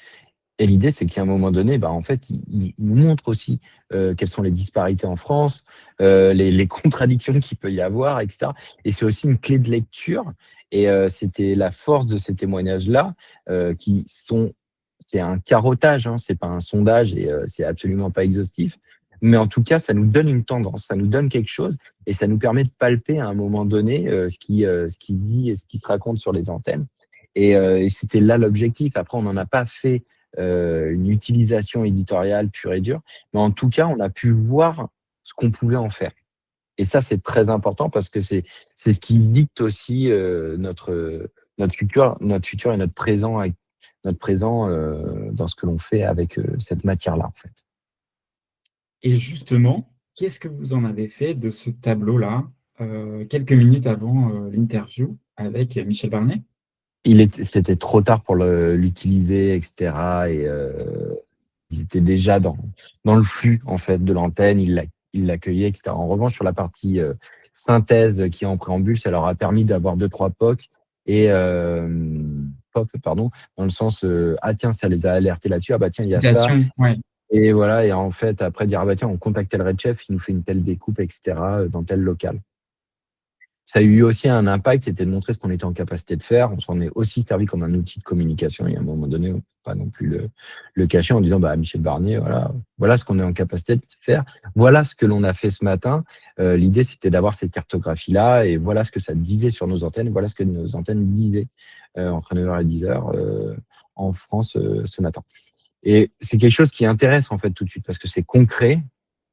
Et l'idée, c'est qu'à un moment donné, bah, en fait, il nous montre aussi quelles sont les disparités en France, les contradictions qu'il peut y avoir, etc. Et c'est aussi une clé de lecture. Et c'était la force de ces témoignages-là, qui sont, c'est un carottage, hein, c'est pas un sondage et c'est absolument pas exhaustif. Mais en tout cas, ça nous donne une tendance, ça nous donne quelque chose et ça nous permet de palper à un moment donné ce qui se dit et ce qui se raconte sur les antennes. Et c'était là l'objectif. Après, on n'en a pas fait une utilisation éditoriale pure et dure. Mais en tout cas, on a pu voir ce qu'on pouvait en faire. Et ça, c'est très important parce que c'est ce qui dicte aussi notre futur et notre présent dans ce que l'on fait avec cette matière-là, en fait. Et justement, qu'est-ce que vous en avez fait de ce tableau-là, quelques minutes avant l'interview avec Michel Barnier? C'était trop tard pour l'utiliser, etc. Et ils étaient déjà dans le flux en fait de l'antenne, ils l'accueillaient, etc. En revanche, sur la partie synthèse qui est en préambule, ça leur a permis d'avoir deux, trois POC et pop, pardon, dans le sens ah tiens, ça les a alertés là-dessus, ah bah tiens, il y a ça. Citation, ouais. Et voilà, et en fait, après dire ah bah tiens, on contacte tel Red Chef, il nous fait une telle découpe, etc. dans tel local. Ça a eu aussi un impact, c'était de montrer ce qu'on était en capacité de faire. On s'en est aussi servi comme un outil de communication. Et à un moment donné, on ne peut pas non plus le cacher en disant bah, Michel Barnier, voilà ce qu'on est en capacité de faire. Voilà ce que l'on a fait ce matin. L'idée, c'était d'avoir cette cartographie-là et voilà ce que ça disait sur nos antennes. Voilà ce que nos antennes disaient entre 9h et 10h en France ce matin. Et c'est quelque chose qui intéresse en fait tout de suite parce que c'est concret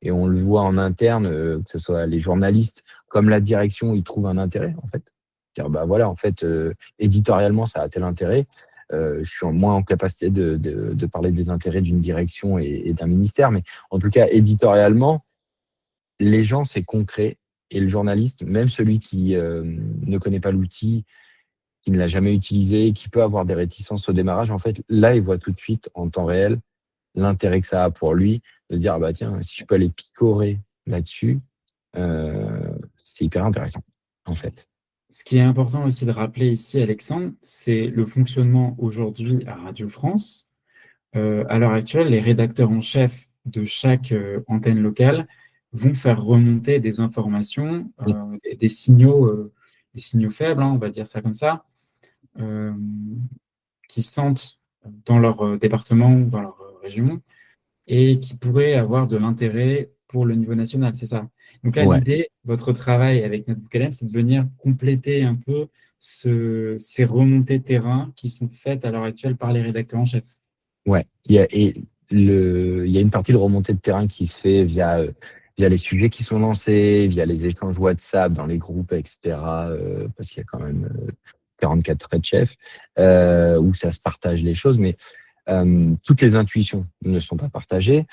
et on le voit en interne, que ce soit les journalistes comme la direction, ils trouvent un intérêt en fait. Dire bah voilà en fait éditorialement ça a tel intérêt. Je suis moins en capacité de parler des intérêts d'une direction et d'un ministère, mais en tout cas éditorialement, les gens c'est concret et le journaliste, même celui qui ne connaît pas l'outil, qui ne l'a jamais utilisé, qui peut avoir des réticences au démarrage, en fait, là, il voit tout de suite en temps réel l'intérêt que ça a pour lui, de se dire, ah bah tiens, si je peux aller picorer là-dessus, c'est hyper intéressant, en fait. Ce qui est important aussi de rappeler ici, Alexandre, c'est le fonctionnement aujourd'hui à Radio France. À l'heure actuelle, les rédacteurs en chef de chaque antenne locale vont faire remonter des informations, Oui, des signaux faibles, hein, on va dire ça comme ça, euh, qui sentent dans leur département ou dans leur région et qui pourraient avoir de l'intérêt pour le niveau national, c'est ça. Donc là, ouais, l'idée, votre travail avec Notebook LM, c'est de venir compléter un peu ces remontées de terrain qui sont faites à l'heure actuelle par les rédacteurs en chef. Ouais, il y a une partie de remontée de terrain qui se fait via les sujets qui sont lancés, via les échanges WhatsApp dans les groupes, etc. Parce qu'il y a quand même 44 traits de chef, où ça se partage les choses, mais toutes les intuitions ne sont pas partagées,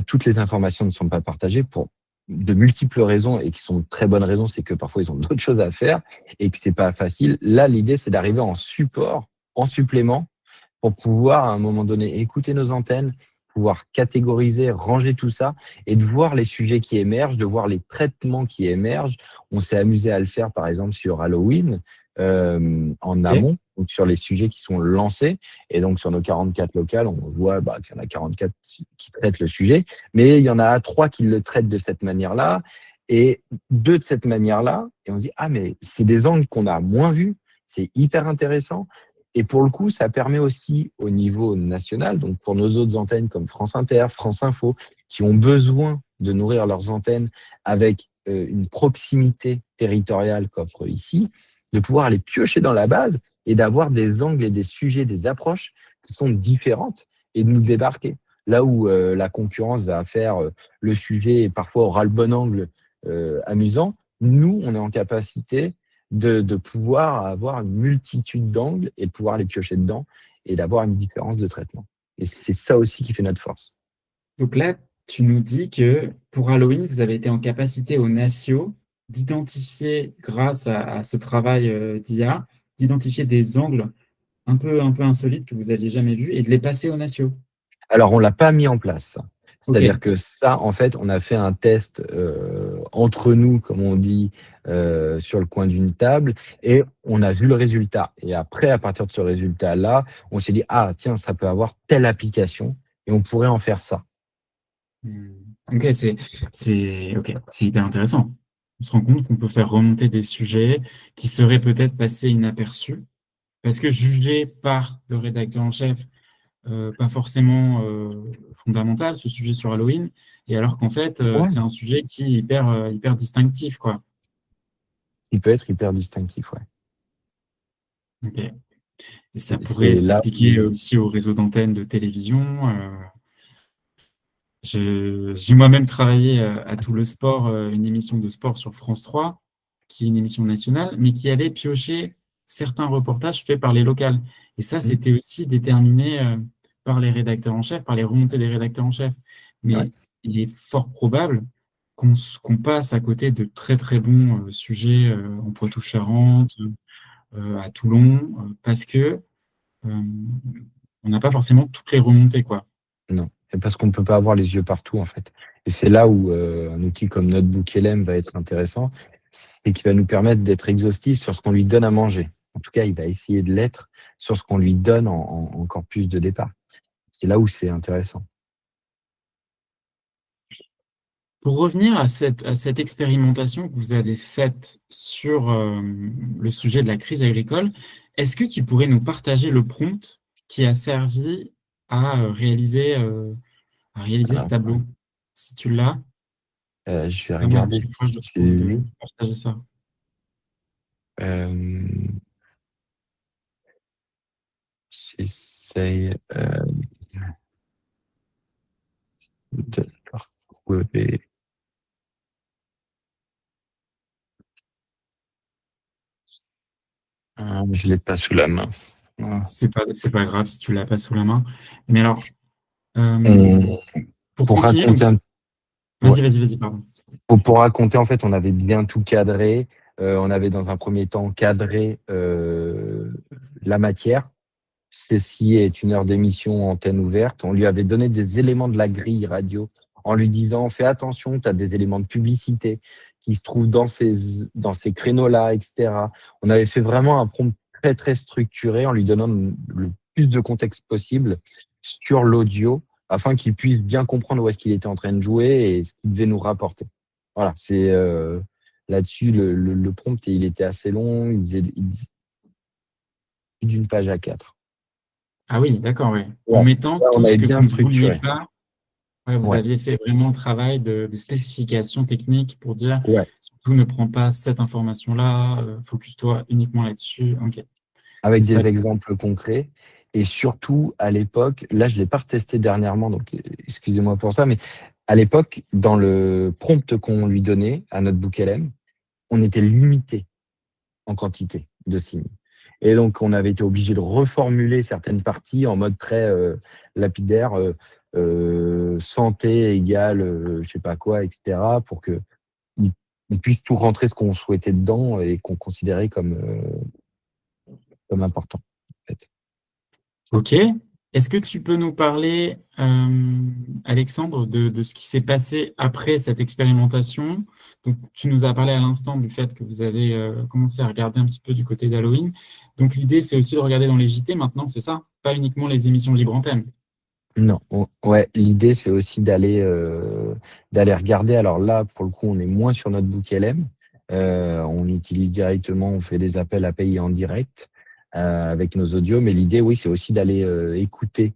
toutes les informations ne sont pas partagées pour de multiples raisons et qui sont de très bonnes raisons, c'est que parfois ils ont d'autres choses à faire et que c'est pas facile. Là, l'idée, c'est d'arriver en support, en supplément, pour pouvoir, à un moment donné, écouter nos antennes, pouvoir catégoriser, ranger tout ça et de voir les sujets qui émergent, de voir les traitements qui émergent. On s'est amusé à le faire, par exemple, sur Halloween, en Ok. amont, donc sur les sujets qui sont lancés. Et donc, sur nos 44 locales, on voit qu'il y en a 44 qui traitent le sujet, mais il y en a 3 qui le traitent de cette manière-là et 2 de cette manière-là. Et on dit, ah, mais c'est des angles qu'on a moins vus, c'est hyper intéressant. Et pour le coup, ça permet aussi au niveau national, donc pour nos autres antennes comme France Inter, France Info, qui ont besoin de nourrir leurs antennes avec une proximité territoriale qu'offre ici, de pouvoir aller piocher dans la base et d'avoir des angles et des sujets, des approches qui sont différentes et de nous débarquer. Là où la concurrence va faire le sujet et parfois aura le bon angle amusant, nous, on est en capacité de pouvoir avoir une multitude d'angles et de pouvoir les piocher dedans et d'avoir une différence de traitement. Et c'est ça aussi qui fait notre force. Donc là, tu nous dis que pour Halloween, vous avez été en capacité aux Natio d'identifier, grâce à ce travail d'IA, d'identifier des angles un peu insolites que vous aviez jamais vus et de les passer aux Natio. Alors, on ne l'a pas mis en place. Ok. C'est-à-dire que ça, en fait, on a fait un test entre nous, comme on dit, sur le coin d'une table, et on a vu le résultat. Et après, à partir de ce résultat-là, on s'est dit, ah, tiens, ça peut avoir telle application, et on pourrait en faire ça. Hmm. Ok, ok, c'est hyper intéressant. On se rend compte qu'on peut faire remonter des sujets qui seraient peut-être passés inaperçus parce que jugés par le rédacteur en chef, pas forcément fondamental, ce sujet sur Halloween, et alors qu'en fait, Ouais. c'est un sujet qui est hyper distinctif, quoi. Il peut être hyper distinctif, ouais. Ok. Et ça pourrait C'est là s'appliquer où aussi au réseau d'antennes de télévision. J'ai moi-même travaillé à Tout le Sport, une émission de sport sur France 3, qui est une émission nationale, mais qui allait piocher certains reportages faits par les locales. Et ça, mmh, c'était aussi déterminé par les rédacteurs en chef, par les remontées des rédacteurs en chef. ouais, Mais il est fort probable qu'on passe à côté de très très bons sujets en Poitou-Charentes, à Toulon, parce que euh, on n'a pas forcément toutes les remontées, quoi. non. Et parce qu'on ne peut pas avoir les yeux partout, en fait. Et c'est là où un outil comme Notebook LM va être intéressant, c'est qu'il va nous permettre d'être exhaustif sur ce qu'on lui donne à manger. En tout cas, il va essayer de l'être sur ce qu'on lui donne en corpus de départ. C'est là où c'est intéressant. Pour revenir à cette expérimentation que vous avez faite sur le sujet de la crise agricole, est-ce que tu pourrais nous partager le prompt qui a servi à à réaliser ce Alors, tableau? Si tu l'as, je vais vraiment à regarder chaque fois, si je je trouve de l'ai. partager ça. Euh, J'essaye de le retrouver. Je l'ai pas sous la main. Ah. C'est pas grave si tu l'as pas sous la main. Mais alors, euh, On- pour pour continuer, donc, raconter un ouais. vas-y, pardon. Pour raconter, en fait, on avait bien tout cadré. On avait dans un premier temps cadré la matière. Ceci est une heure d'émission antenne ouverte. On lui avait donné des éléments de la grille radio en lui disant fais attention, tu as des éléments de publicité qui se trouvent dans ces créneaux-là, etc. On avait fait vraiment un prompt très, très structuré en lui donnant le plus de contexte possible sur l'audio afin qu'il puisse bien comprendre où est-ce qu'il était en train de jouer et ce qu'il devait nous rapporter. Voilà, c'est là-dessus, le prompt, il était assez long, il faisait d'une page à quatre. Ah oui, d'accord, oui. En Ouais. mettant Là, on tout ce avait que bien vous ne vouliez structuré. pas. Ouais, vous Ouais, aviez fait vraiment le travail de spécification technique pour dire, ouais. surtout ne prends pas cette information-là, focus-toi uniquement là-dessus. Ok, c'est Avec ça. des exemples concrets. Et surtout, à l'époque, là, je ne l'ai pas retesté dernièrement, donc excusez-moi pour ça, mais à l'époque, dans le prompt qu'on lui donnait à notre LM, on était limité en quantité de signes. Et donc, on avait été obligé de reformuler certaines parties en mode très lapidaire, santé égale, je sais pas quoi, etc., pour que on puisse tout rentrer ce qu'on souhaitait dedans et qu'on considérait comme important, en fait. Ok. Est-ce que tu peux nous parler, Alexandre, de ce qui s'est passé après cette expérimentation? Donc, tu nous as parlé à l'instant du fait que vous avez commencé à regarder un petit peu du côté d'Halloween. Donc, l'idée, c'est aussi de regarder dans les JT maintenant, c'est ça? Pas uniquement les émissions de libre antenne. Non, ouais, l'idée c'est aussi d'aller regarder. Alors là, pour le coup, on est moins sur notre book LM. On utilise directement, on fait des appels à payer en direct avec nos audios. Mais l'idée, oui, c'est aussi d'aller écouter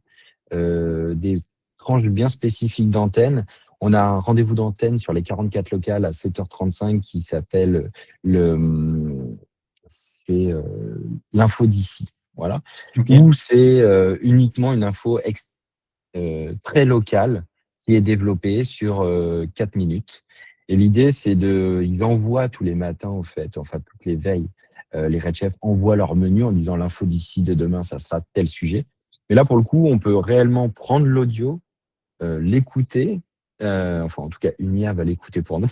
des tranches bien spécifiques d'antenne. On a un rendez-vous d'antenne sur les 44 locales à 7h35 qui s'appelle c'est l'info d'ici. Voilà. Ok. Où c'est uniquement une info très local qui est développé sur 4 minutes. Et l'idée, c'est ils envoient tous les matins, en fait, enfin toutes les veilles, les Red Chefs envoient leur menu en disant l'info d'ici de demain, ça sera tel sujet. Mais là, pour le coup, on peut réellement prendre l'audio, l'écouter, enfin en tout cas, une IA va l'écouter pour nous,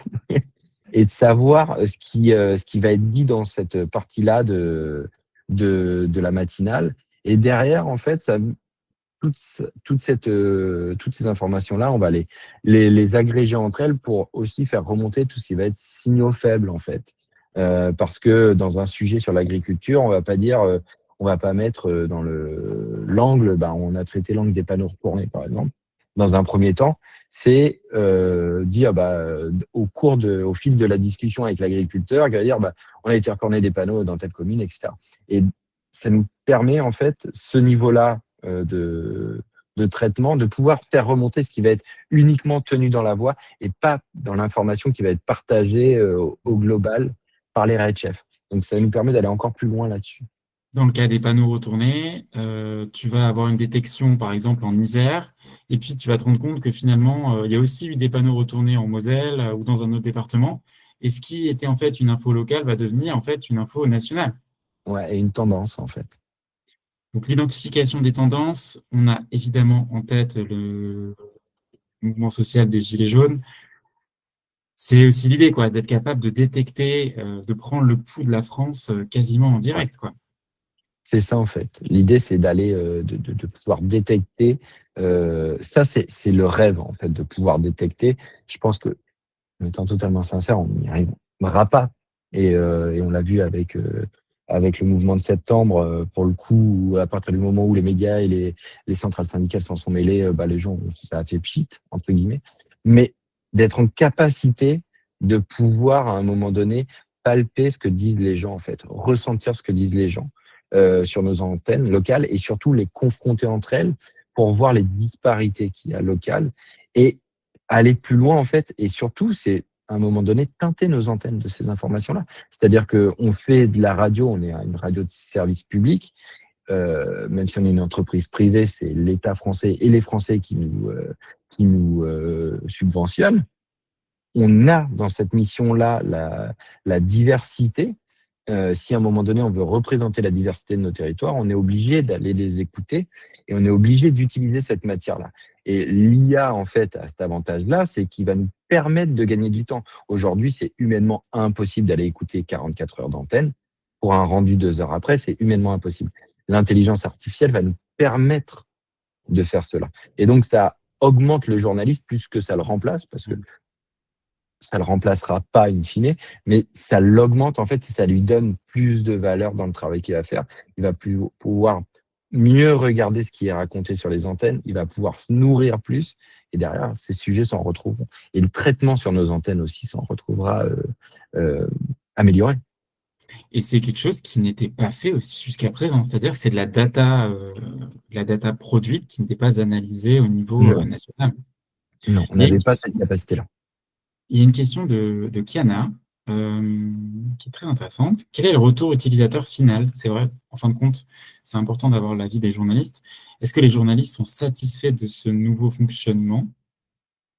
et de savoir ce qui va être dit dans cette partie-là de la matinale. Et derrière, en fait, ça toutes ces informations-là, on va les agréger entre elles pour aussi faire remonter tout ce qui va être signaux faibles, en fait. Parce que dans un sujet sur l'agriculture, on va pas dire, on va pas mettre dans l'angle, ben, on a traité l'angle des panneaux retournés, par exemple. Dans un premier temps, c'est dire bah, au fil de la discussion avec l'agriculteur, il va dire bah, on a été retourner des panneaux dans telle commune, etc. Et ça nous permet en fait ce niveau-là de traitement, de pouvoir faire remonter ce qui va être uniquement tenu dans la voix et pas dans l'information qui va être partagée au global par les Red Chefs. Donc ça nous permet d'aller encore plus loin là-dessus. Dans le cas des panneaux retournés, tu vas avoir une détection, par exemple, en Isère, et puis tu vas te rendre compte que finalement, il y a aussi eu des panneaux retournés en Moselle ou dans un autre département. Et ce qui était en fait une info locale va devenir en fait une info nationale. Ouais, et une tendance en fait. Donc l'identification des tendances, on a évidemment en tête le mouvement social des Gilets jaunes. C'est aussi l'idée, quoi, d'être capable de détecter, de prendre le pouls de la France quasiment en Ouais. direct, quoi. C'est ça en fait. L'idée, c'est d'aller, de pouvoir détecter. Ça, c'est le rêve en fait, de pouvoir détecter. Je pense que, en étant totalement sincère, on n'y arrivera pas. Et on l'a vu avec le mouvement de septembre, pour le coup, à partir du moment où les médias et les centrales syndicales s'en sont mêlés, bah, les gens, ça a fait pchit, entre guillemets. Mais d'être en capacité de pouvoir, à un moment donné, palper ce que disent les gens, en fait, ressentir ce que disent les gens sur nos antennes locales et surtout les confronter entre elles pour voir les disparités qu'il y a locales et aller plus loin, en fait. Et surtout, c'est à un moment donné, teinter nos antennes de ces informations-là. C'est-à-dire qu'on fait de la radio, on est une radio de service public, même si on est une entreprise privée, c'est l'État français et les Français qui nous subventionnent. On a dans cette mission-là la diversité. Si à un moment donné, on veut représenter la diversité de nos territoires, on est obligé d'aller les écouter et on est obligé d'utiliser cette matière-là. Et l'IA, en fait, a cet avantage-là, c'est qu'il va nous permettre de gagner du temps. Aujourd'hui, c'est humainement impossible d'aller écouter 44 heures d'antenne. Pour un rendu 2 heures après, c'est humainement impossible. L'intelligence artificielle va nous permettre de faire cela. Et donc, ça augmente le journaliste plus que ça le remplace, parce que ça le remplacera pas in fine, mais ça l'augmente en fait et ça lui donne plus de valeur dans le travail qu'il va faire. Il va pouvoir mieux regarder ce qui est raconté sur les antennes, il va pouvoir se nourrir plus et derrière, ces sujets s'en retrouveront. Et le traitement sur nos antennes aussi s'en retrouvera euh, amélioré. Et c'est quelque chose qui n'était pas fait aussi jusqu'à présent. C'est-à-dire que c'est de la data produite qui n'était pas analysée au niveau Non, national. Non, on Il y a une n'avait pas question, cette capacité-là. il y a une question de Kiana qui est très intéressante. Quel est le retour utilisateur final? C'est vrai, en fin de compte, c'est important d'avoir l'avis des journalistes. Est-ce que les journalistes sont satisfaits de ce nouveau fonctionnement?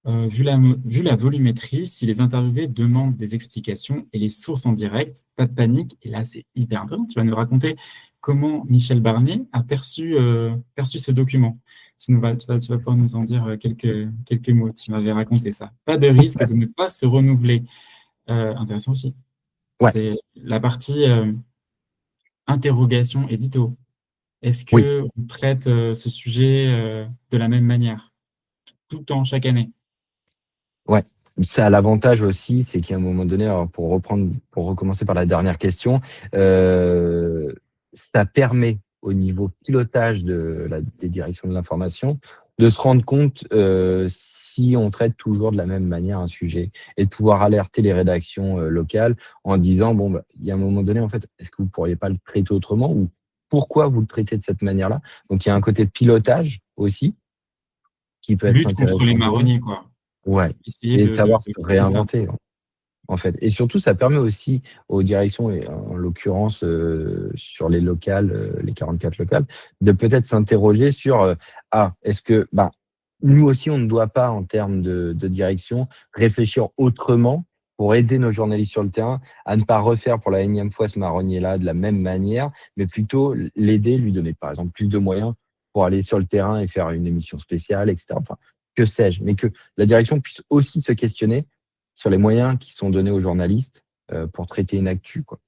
Vu la volumétrie, si les interviewés demandent des explications et les sources en direct, pas de panique. Et là, c'est hyper intéressant. Tu vas nous raconter comment Michel Barnier a perçu ce document. Tu vas pouvoir nous en dire quelques mots. Tu m'avais raconté ça. Pas de risque de ne pas se renouveler. Intéressant aussi. Ouais, C'est la partie interrogation édito. Est-ce oui, que on traite ce sujet de la même manière, tout le temps, chaque année? ouais. Ça a l'avantage aussi, c'est qu'à un moment donné, alors pour recommencer par la dernière question, euh, ça permet au niveau pilotage des directions de l'information de se rendre compte si on traite toujours de la même manière un sujet et de pouvoir alerter les rédactions locales en disant bon, bah, il y a un moment donné, en fait, est-ce que vous pourriez pas le traiter autrement ou pourquoi vous le traitez de cette manière-là? Donc il y a un côté pilotage aussi qui peut être Lutte contre les intéressant pour eux. marronniers, quoi. Ouais, Essayer et savoir se c'est ça. réinventer, en fait. Et surtout, ça permet aussi aux directions, et en l'occurrence sur les locales, les 44 locales, de peut-être s'interroger sur ah, est-ce que bah, nous aussi, on ne doit pas, en termes de direction, réfléchir autrement pour aider nos journalistes sur le terrain à ne pas refaire pour la énième fois ce marronnier-là de la même manière, mais plutôt l'aider, lui donner par exemple plus de moyens pour aller sur le terrain et faire une émission spéciale, etc. Enfin, que sais-je, mais que la direction puisse aussi se questionner sur les moyens qui sont donnés aux journalistes pour traiter une actu, quoi.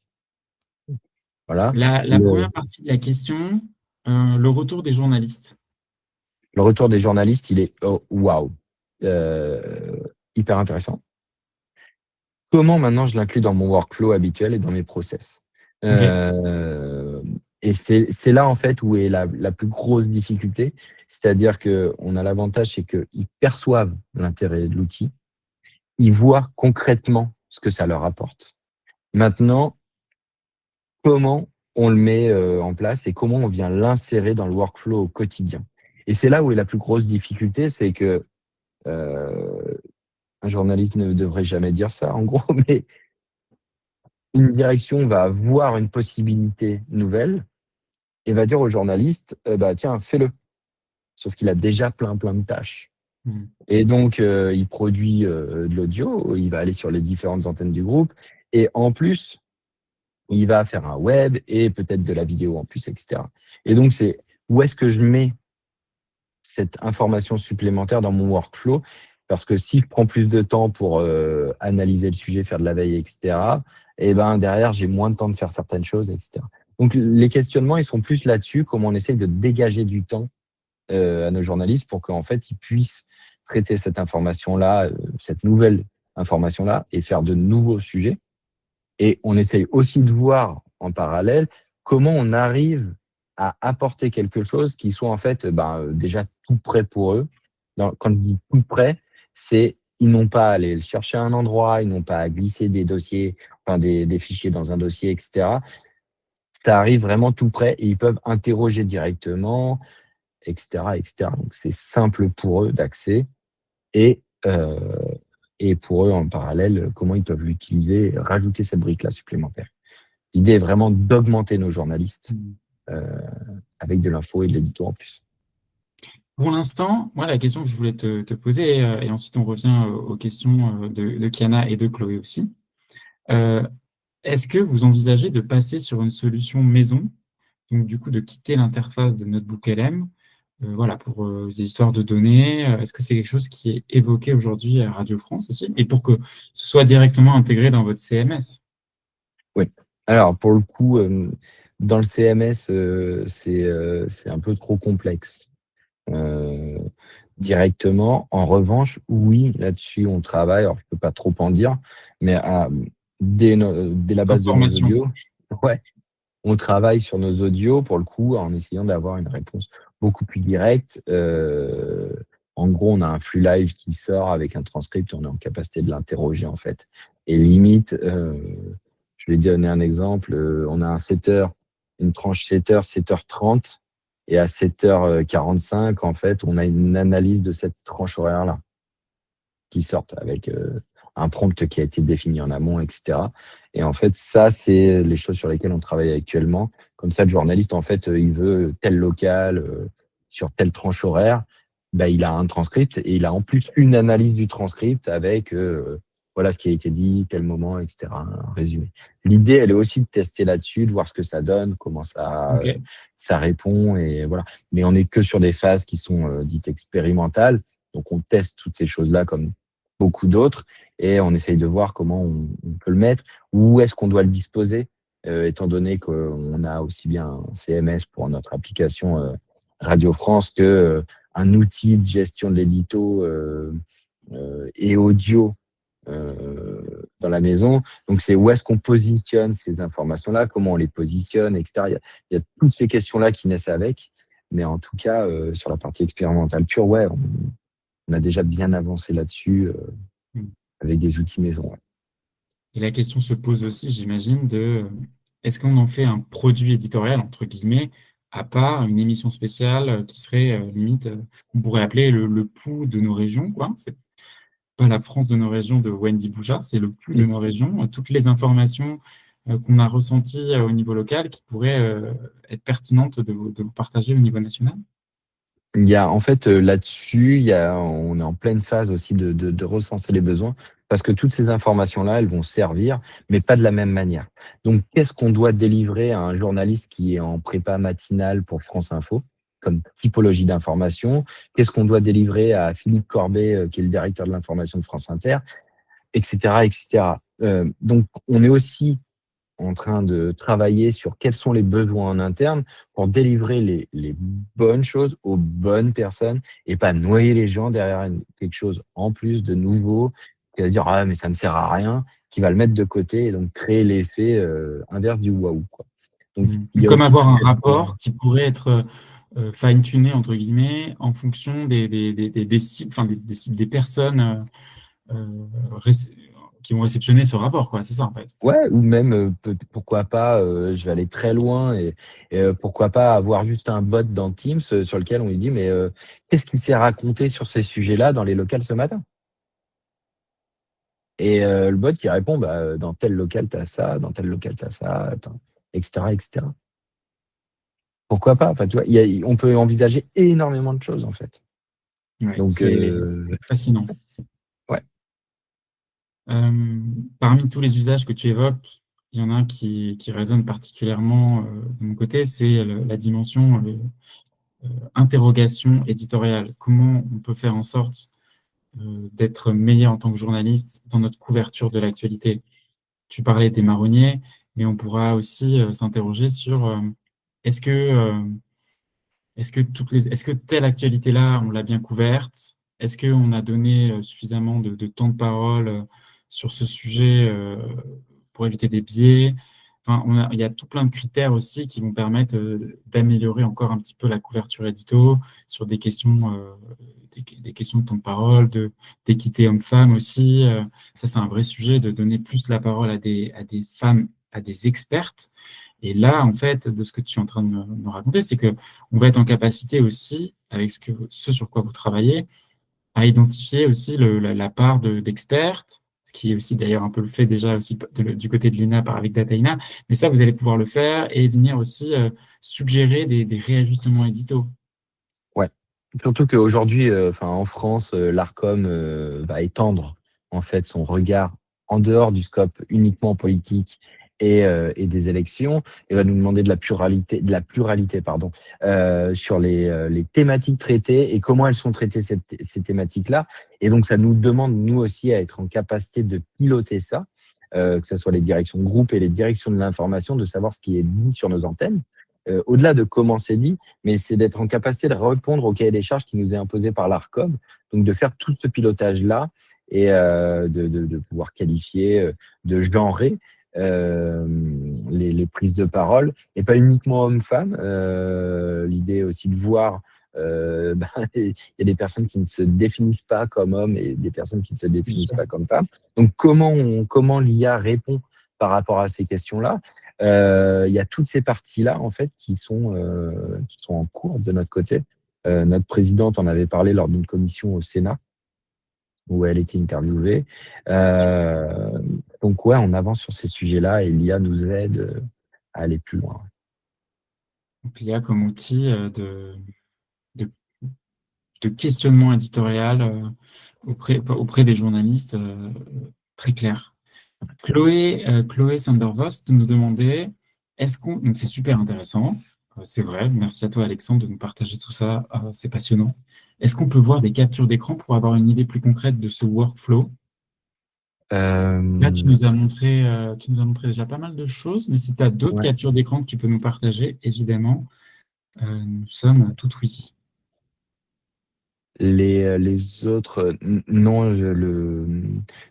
Voilà. La première partie de la question, le retour des journalistes. Le retour des journalistes, il est oh, waouh, euh, hyper intéressant. Comment maintenant je l'inclus dans mon workflow habituel et dans mes process? OK. Euh, et c'est là en fait où est la plus grosse difficulté, c'est-à-dire que on a l'avantage, c'est qu'ils perçoivent l'intérêt de l'outil, ils voient concrètement ce que ça leur apporte. Maintenant, comment on le met en place et comment on vient l'insérer dans le workflow au quotidien. Et c'est là où est la plus grosse difficulté, c'est que euh, un journaliste ne devrait jamais dire ça, en gros, mais une direction va voir une possibilité nouvelle et va dire au journaliste, bah, tiens, fais-le. Sauf qu'il a déjà plein de tâches. Mmh. Et donc, il produit de l'audio, il va aller sur les différentes antennes du groupe. Et en plus, il va faire un web et peut-être de la vidéo en plus, etc. Et donc, c'est où est-ce que je mets cette information supplémentaire dans mon workflow? Parce que si je prends plus de temps pour analyser le sujet, faire de la veille, etc., et ben derrière, j'ai moins de temps de faire certaines choses, etc. Donc, les questionnements, ils sont plus là-dessus, comment on essaie de dégager du temps à nos journalistes pour qu'en fait, ils puissent traiter cette information-là, cette nouvelle information-là, et faire de nouveaux sujets. Et on essaye aussi de voir en parallèle comment on arrive à apporter quelque chose qui soit en fait déjà tout prêt pour eux. Quand je dis tout prêt, c'est ils n'ont pas à aller le chercher à un endroit, ils n'ont pas à glisser des dossiers, enfin des fichiers dans un dossier, etc. Ça arrive vraiment tout prêt et ils peuvent interroger directement, etc., etc. Donc c'est simple pour eux d'accès et euh, et pour eux en parallèle comment ils peuvent l'utiliser, rajouter cette brique-là supplémentaire. L'idée est vraiment d'augmenter nos journalistes Mmh. euh, avec de l'info et de l'édito en plus. Pour l'instant, moi, la question que je voulais te poser, et ensuite on revient aux questions de Kiana et de Chloé aussi. Euh, Est-ce que vous envisagez de passer sur une solution maison, donc du coup de quitter l'interface de Notebook LM, voilà, pour des histoires de données? Est-ce que c'est quelque chose qui est évoqué aujourd'hui à Radio France aussi, et pour que ce soit directement intégré dans votre CMS? Oui. Alors pour le coup, dans le CMS, c'est un peu trop complexe. Euh, Directement. En revanche, oui, là-dessus, on travaille. Alors, je peux pas trop en dire, mais dès la base de nos Information. audios, ouais, on travaille sur nos audios pour le coup en essayant d'avoir une réponse beaucoup plus directe. En gros, on a un flux live qui sort avec un transcript, on est en capacité de l'interroger en fait. Et limite, je vais donner un exemple, on a un 7h, une tranche 7h, 7h30, et à 7h45, en fait, on a une analyse de cette tranche horaire-là. qui sortent avec un prompt qui a été défini en amont, etc. Et en fait, ça, c'est les choses sur lesquelles on travaille actuellement. Comme ça, le journaliste, en fait, il veut tel local sur telle tranche horaire. Bah, il a un transcript et il a en plus une analyse du transcript avec voilà ce qui a été dit, tel moment, etc. Un résumé. L'idée, elle est aussi de tester là-dessus, de voir ce que ça donne, comment Ok. ça répond et voilà. Mais on n'est que sur des phases qui sont dites expérimentales. Donc, on teste toutes ces choses-là comme beaucoup d'autres et on essaye de voir comment on peut le mettre, où est-ce qu'on doit le disposer, étant donné qu'on a aussi bien un CMS pour notre application Radio France que un outil de gestion de l'édito et audio dans la maison. Donc, c'est où est-ce qu'on positionne ces informations-là, comment on les positionne, etc. Il y a toutes ces questions-là qui naissent avec. Mais en tout cas, sur la partie expérimentale pure, ouais, on a déjà bien avancé là-dessus avec des outils maison. Ouais. Et la question se pose aussi, j'imagine, est-ce qu'on en fait un produit éditorial, entre guillemets, à part une émission spéciale qui serait limite, on pourrait appeler le pouls de nos régions, quoi. C'est pas la France de nos régions de Wendy Bouchard, c'est le pouls de nos régions. Toutes les informations qu'on a ressenties au niveau local qui pourraient être pertinentes de vous partager au niveau national. Il y a en fait là-dessus, on est en pleine phase aussi de recenser les besoins parce que toutes ces informations-là, elles vont servir, mais pas de la même manière. Donc, qu'est-ce qu'on doit délivrer à un journaliste qui est en prépa matinale pour France Info comme typologie d'information? Qu'est-ce qu'on doit délivrer à Philippe Corbet, qui est le directeur de l'information de France Inter, etc., etc. Donc, on est aussi en train de travailler sur quels sont les besoins en interne pour délivrer les bonnes choses aux bonnes personnes et pas noyer les gens derrière quelque chose en plus de nouveau qui va se dire ah mais ça me sert à rien, qui va le mettre de côté et donc créer l'effet inverse du waouh quoi. Donc il y a Comme aussi avoir toute un cette rapport qui pourrait être fine-tuné, entre guillemets, en fonction des cibles, enfin des cibles, des personnes réc- qui vont réceptionner ce rapport, quoi. C'est ça, en fait. ouais, ou même pourquoi pas, je vais aller très loin et pourquoi pas avoir juste un bot dans Teams sur lequel on lui dit mais qu'est-ce qui s'est raconté sur ces sujets-là dans les locales ce matin? Et le bot qui répond, bah, dans tel local, tu as ça, dans tel local, tu as ça, etc., etc. Pourquoi pas? Enfin, tu vois, on peut envisager énormément de choses, en fait. Ouais, Donc, c'est fascinant. ouais, Euh, Parmi tous les usages que tu évoques, il y en a un qui résonne particulièrement de mon côté, c'est la dimension interrogation éditoriale. Comment on peut faire en sorte d'être meilleur en tant que journaliste dans notre couverture de l'actualité. Tu parlais des marronniers, mais on pourra aussi s'interroger sur est-ce que, euh, est-ce que telle actualité-là, on l'a bien couverte? Est-ce qu'on a donné suffisamment de temps de parole sur ce sujet pour éviter des biais? Enfin, il y a tout plein de critères aussi qui vont permettre d'améliorer encore un petit peu la couverture édito sur des questions de temps de parole, d'équité homme-femme aussi. Ça, c'est un vrai sujet de donner plus la parole à des femmes, à des expertes. Et là, en fait, de ce que tu es en train de me raconter, c'est que on va être en capacité aussi, avec ce sur quoi vous travaillez, à identifier aussi la part d'expertes, ce qui est aussi d'ailleurs un peu le fait déjà aussi du côté de l'INA avec Dataina, mais ça, vous allez pouvoir le faire et venir aussi suggérer des réajustements édito. ouais. Surtout qu'aujourd'hui, enfin, en France, l'Arcom va étendre, en fait, son regard en dehors du scope uniquement politique et des élections et va nous demander de la pluralité, pardon, sur les thématiques traitées et comment elles sont traitées, ces thématiques-là. Et donc, ça nous demande, nous aussi, à être en capacité de piloter ça, que ce soit les directions de groupe et les directions de l'information, de savoir ce qui est dit sur nos antennes. Au-delà de comment c'est dit, mais c'est d'être en capacité de répondre au cahier des charges qui nous est imposé par l'ARCOM, donc de faire tout ce pilotage-là et de pouvoir qualifier, de genrer les prises de parole, et pas uniquement hommes-femmes. L'idée est aussi de voir il y a des personnes qui ne se définissent pas comme hommes et des personnes qui ne se Bien définissent sûr. pas comme femmes. Donc comment l'IA répond par rapport à ces questions-là? Il y a toutes ces parties-là en fait qui sont en cours de notre côté. Notre présidente en avait parlé lors d'une commission au Sénat où elle était interviewée. Euh, donc ouais, on avance sur ces sujets-là et l'IA nous aide à aller plus loin. Donc, l'IA comme outil de, de questionnement éditorial auprès des journalistes, très clair. Chloé Sandervost nous demandait, donc c'est super intéressant, c'est vrai, merci à toi Alexandre de nous partager tout ça, c'est passionnant. Est-ce qu'on peut voir des captures d'écran pour avoir une idée plus concrète de ce workflow? Là, Euh, tu nous as montré déjà pas mal de choses, mais si tu as d'autres ouais. captures d'écran que tu peux nous partager, évidemment, nous sommes tout oui. Les autres, non,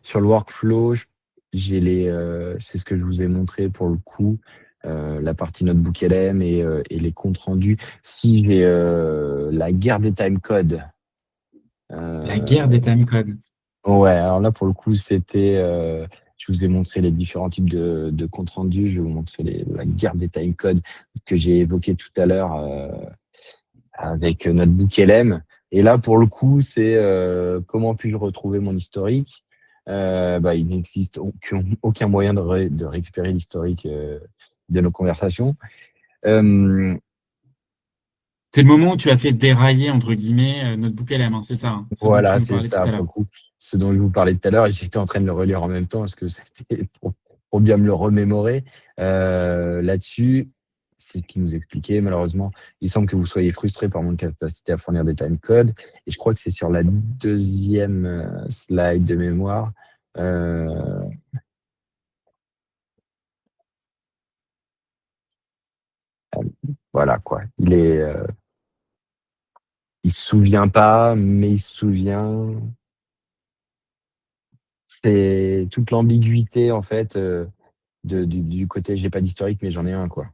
sur le workflow, c'est ce que je vous ai montré pour le coup, la partie notebook LM et les comptes rendus. Si j'ai la guerre des timecodes, La guerre des timecodes. ouais, alors là, pour le coup, je vous ai montré les différents types de comptes rendus, je vais vous montrer la guerre des timecodes que j'ai évoqué tout à l'heure, avec notre book LM. Et là, pour le coup, c'est comment puis-je retrouver mon historique? Il n'existe aucun moyen de récupérer l'historique de nos conversations. Euh, C'est le moment où tu as fait dérailler, entre guillemets, notre bouc LM, hein, c'est ça, hein, ce dont tu voilà, nous c'est parlais tout ça, à pour l'heure. le coup. Ce dont je vous parlais tout à l'heure, et j'étais en train de le relire en même temps, parce que c'était pour bien me le remémorer. Là-dessus, c'est ce qu'il nous expliquait. Malheureusement, il semble que vous soyez frustré par mon capacité à fournir des timecodes. Et je crois que c'est sur la deuxième slide de mémoire. Euh, voilà quoi. Il se souvient pas, mais il se souvient. C'est toute l'ambiguïté en fait du côté j'ai pas d'historique, mais j'en ai un quoi.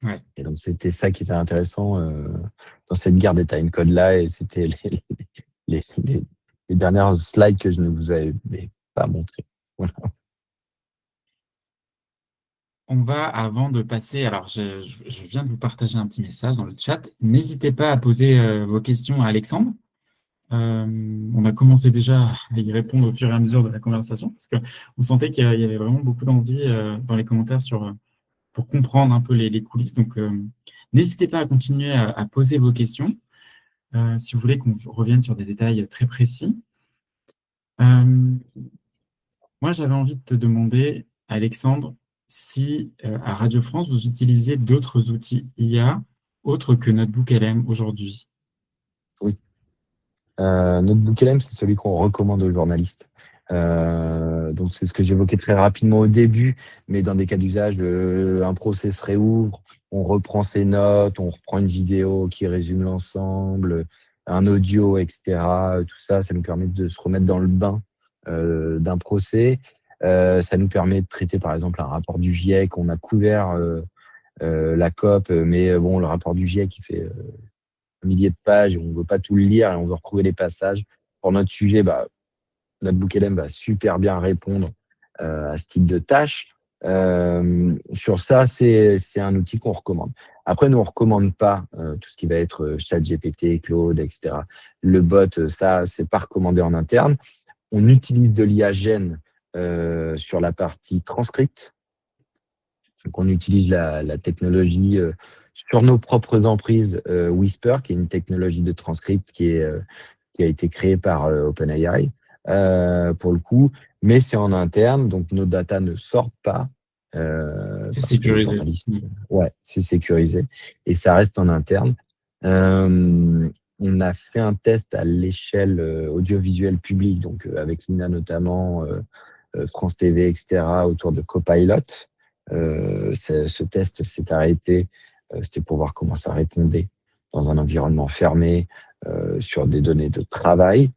Ouais. Et donc, c'était ça qui était intéressant dans cette guerre des timecodes-là. Et c'était les, les dernières slides que je ne vous avais pas montrées. Voilà. On va, avant de passer, alors je viens de vous partager un petit message dans le chat. N'hésitez pas à poser vos questions à Alexandre. On a commencé déjà à y répondre au fur et à mesure de la conversation, parce qu'on sentait qu'il y avait vraiment beaucoup d'envie dans les commentaires pour comprendre un peu les coulisses. Donc, n'hésitez pas à continuer à poser vos questions, si vous voulez qu'on revienne sur des détails très précis. Euh, Moi, j'avais envie de te demander, Alexandre, si à Radio France, vous utilisiez d'autres outils IA autres que Notebook LM aujourd'hui. Oui. Notre book LM, c'est celui qu'on recommande aux journalistes. Donc, c'est ce que j'évoquais très rapidement au début, mais dans des cas d'usage, un process réouvre, on reprend ses notes, on reprend une vidéo qui résume l'ensemble, un audio, etc. Tout ça, ça nous permet de se remettre dans le bain d'un procès. Ça nous permet de traiter, par exemple, un rapport du GIEC. On a couvert la COP, mais bon, le rapport du GIEC, il fait milliers de pages et on ne veut pas tout le lire et on veut retrouver les passages. Pour notre sujet, notre BookLM va super bien répondre à ce type de tâches. Sur ça, c'est un outil qu'on recommande. Après, nous, on ne recommande pas tout ce qui va être ChatGPT, Claude, etc. Le bot, ça, c'est pas recommandé en interne. On utilise de l'IA Gen sur la partie transcript. Donc, on utilise la technologie sur nos propres emprises Whisper, qui est une technologie de transcript qui a été créée par OpenAI, pour le coup, mais c'est en interne, donc nos datas ne sortent pas C'est parce que les sécurisé. journalistes, ouais, c'est sécurisé et ça reste en interne. On a fait un test à l'échelle audiovisuelle publique, donc avec l'INA notamment, France TV, etc., autour de Copilot. Ce test s'est arrêté, c'était pour voir comment ça répondait dans un environnement fermé, sur des données de travail.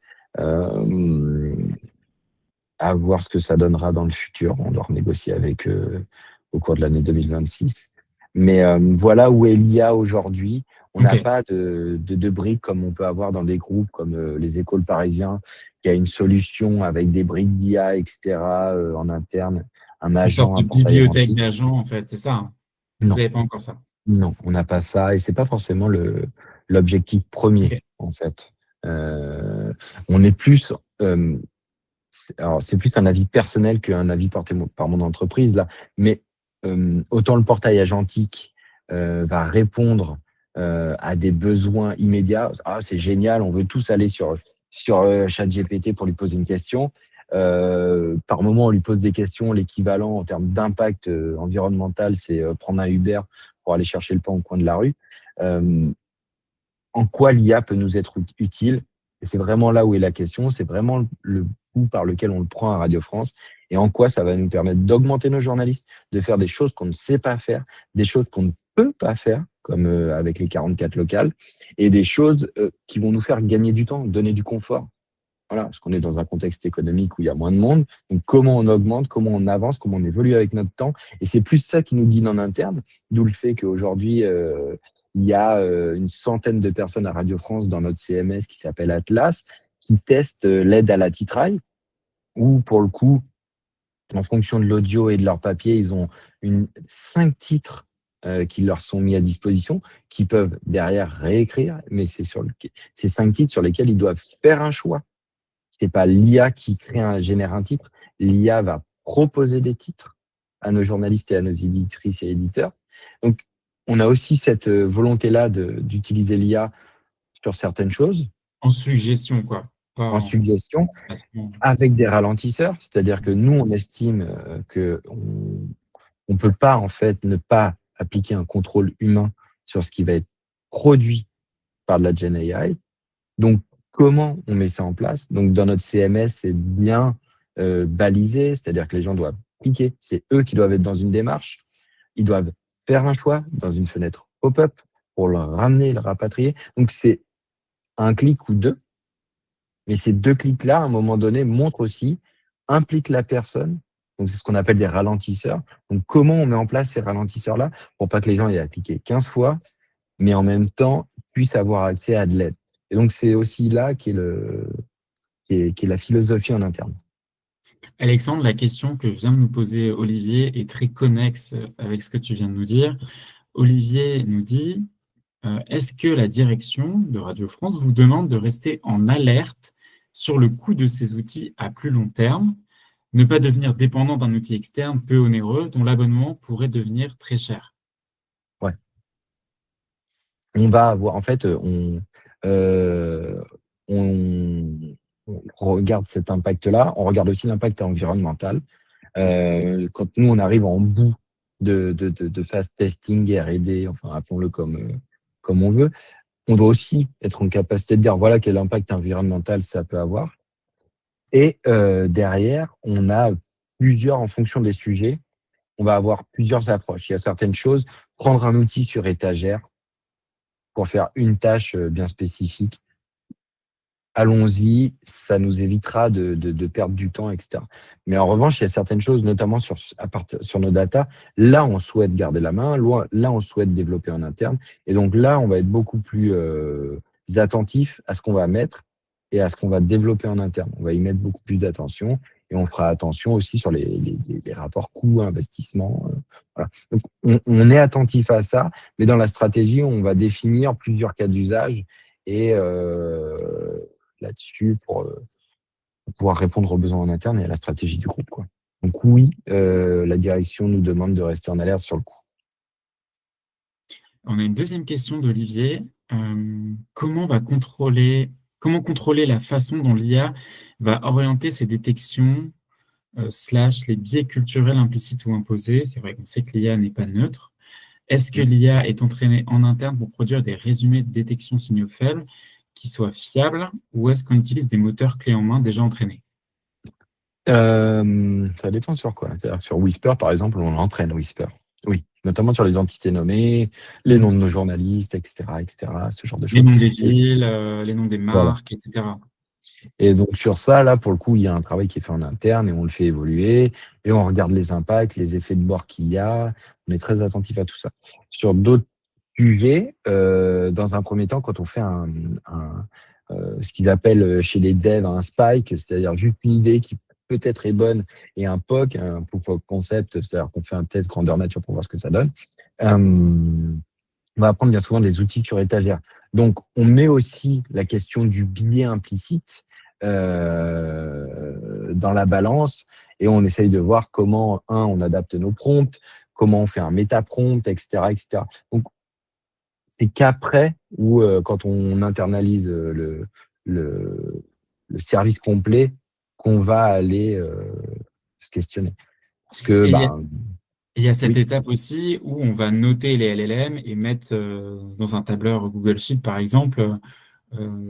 À voir ce que ça donnera dans le futur. On doit renégocier avec eux au cours de l'année 2026. Mais voilà où est l'IA aujourd'hui. On n'a OK. pas de briques comme on peut avoir dans des groupes comme les écoles parisiens, qui a une solution avec des briques d'IA, etc., en interne, un Une sorte agent, de un portail bibliothèque agentique. d'agents, en fait, c'est ça, hein. Vous Non, n'avez pas encore ça. non, on n'a pas ça et c'est pas forcément l'objectif premier OK. en fait. On est plus alors c'est plus un avis personnel qu'un avis porté par mon entreprise là, mais autant le portail agentique va répondre à des besoins immédiats. Ah, c'est génial, on veut tous aller sur ChatGPT pour lui poser une question. Par moment, on lui pose des questions. L'équivalent en termes d'impact environnemental, c'est prendre un Uber pour aller chercher le pain au coin de la rue. Euh, En quoi l'IA peut nous être utile? Et c'est vraiment là où est la question. C'est vraiment le bout par lequel on le prend à Radio France et en quoi ça va nous permettre d'augmenter nos journalistes, de faire des choses qu'on ne sait pas faire, des choses qu'on ne peut pas faire, comme avec les 44 locales, et des choses qui vont nous faire gagner du temps, donner du confort. Voilà, parce qu'on est dans un contexte économique où il y a moins de monde. Donc, comment on augmente, comment on avance, comment on évolue avec notre temps. Et c'est plus ça qui nous guide en interne, d'où le fait qu'aujourd'hui, il y a une centaine de personnes à Radio France dans notre CMS qui s'appelle Atlas, qui testent l'aide à l'attirail, où pour le coup, en fonction de l'audio et de leur papier, ils ont 5 titres qui leur sont mis à disposition, qui peuvent derrière réécrire, mais c'est 5 titres sur lesquels ils doivent faire un choix. C'est pas l'IA qui génère un titre. L'IA va proposer des titres à nos journalistes et à nos éditrices et éditeurs. Donc, on a aussi cette volonté-là d'utiliser l'IA sur certaines choses, En suggestion, quoi. Pas en en suggestion, placement. avec des ralentisseurs. C'est-à-dire que nous, on estime que on peut pas, en fait, ne pas appliquer un contrôle humain sur ce qui va être produit par de la Gen AI. Donc, comment on met ça en place? Donc, dans notre CMS, c'est bien balisé, c'est-à-dire que les gens doivent cliquer. C'est eux qui doivent être dans une démarche. Ils doivent faire un choix dans une fenêtre pop-up pour le ramener, le rapatrier. Donc, c'est un clic ou deux. Mais ces 2 clics-là, à un moment donné, montrent aussi, impliquent la personne. Donc, c'est ce qu'on appelle des ralentisseurs. Donc, comment on met en place ces ralentisseurs-là pour pas que les gens aient à cliquer 15 fois, mais en même temps puissent avoir accès à de l'aide. Et donc, c'est aussi là qui est la philosophie en interne. Alexandre, la question que vient de nous poser Olivier est très connexe avec ce que tu viens de nous dire. Olivier nous dit, est-ce que la direction de Radio France vous demande de rester en alerte sur le coût de ces outils à plus long terme, ne pas devenir dépendant d'un outil externe peu onéreux dont l'abonnement pourrait devenir très cher? Ouais. On va avoir, en fait, euh, on, on regarde cet impact-là. On regarde aussi l'impact environnemental. Quand nous, on arrive en bout de phase testing, R&D, enfin, appelons-le comme on veut, on doit aussi être en capacité de dire, voilà, quel impact environnemental ça peut avoir. Et derrière, on a en fonction des sujets, on va avoir plusieurs approches. Il y a certaines choses, prendre un outil sur étagère pour faire une tâche bien spécifique. Allons-y, ça nous évitera de perdre du temps, etc. Mais en revanche, il y a certaines choses, notamment sur nos data, là, on souhaite garder la main, là, on souhaite développer en interne. Et donc là, on va être beaucoup plus attentif à ce qu'on va mettre et à ce qu'on va développer en interne. On va y mettre beaucoup plus d'attention et on fera attention aussi sur les rapports coûts-investissement. Voilà. Donc, on est attentif à ça, mais dans la stratégie, on va définir plusieurs cas d'usage et là-dessus pour pouvoir répondre aux besoins en interne et à la stratégie du groupe, quoi. Donc oui, la direction nous demande de rester en alerte sur le coup. On a une deuxième question d'Olivier. Comment contrôler la façon dont l'IA va orienter ses détections slash les biais culturels implicites ou imposés? C'est vrai qu'on sait que l'IA n'est pas neutre. Est-ce que l'IA est entraînée en interne pour produire des résumés de détection signaux faibles qui soient fiables, ou est-ce qu'on utilise des moteurs clés en main déjà entraînés? Ça dépend sur quoi. C'est-à-dire que sur Whisper, par exemple, on entraîne Whisper. Oui, notamment sur les entités nommées, les noms de nos journalistes, etc., ce genre de Les choses. noms des Et villes, les noms des voilà. marques, etc. Et donc sur ça, là, pour le coup, il y a un travail qui est fait en interne et on le fait évoluer et on regarde les impacts, les effets de bord qu'il y a. On est très attentif à tout ça. Sur d'autres sujets, dans un premier temps, quand on fait ce qu'ils appellent chez les devs un spike, c'est-à-dire juste une idée qui peut-être est bonne, et un POC, un proof of concept, c'est-à-dire qu'on fait un test grandeur nature pour voir ce que ça donne. On va apprendre bien souvent des outils sur étagère. Donc, on met aussi la question du biais implicite dans la balance et on essaye de voir comment, on adapte nos prompts, comment on fait un méta-prompt, etc., etc. Donc, c'est qu'après, ou quand on internalise le, le service complet, qu'on va aller se questionner. Parce que, Et ben, il y a cette oui, étape aussi où on va noter les LLM et mettre dans un tableur Google Sheet, par exemple,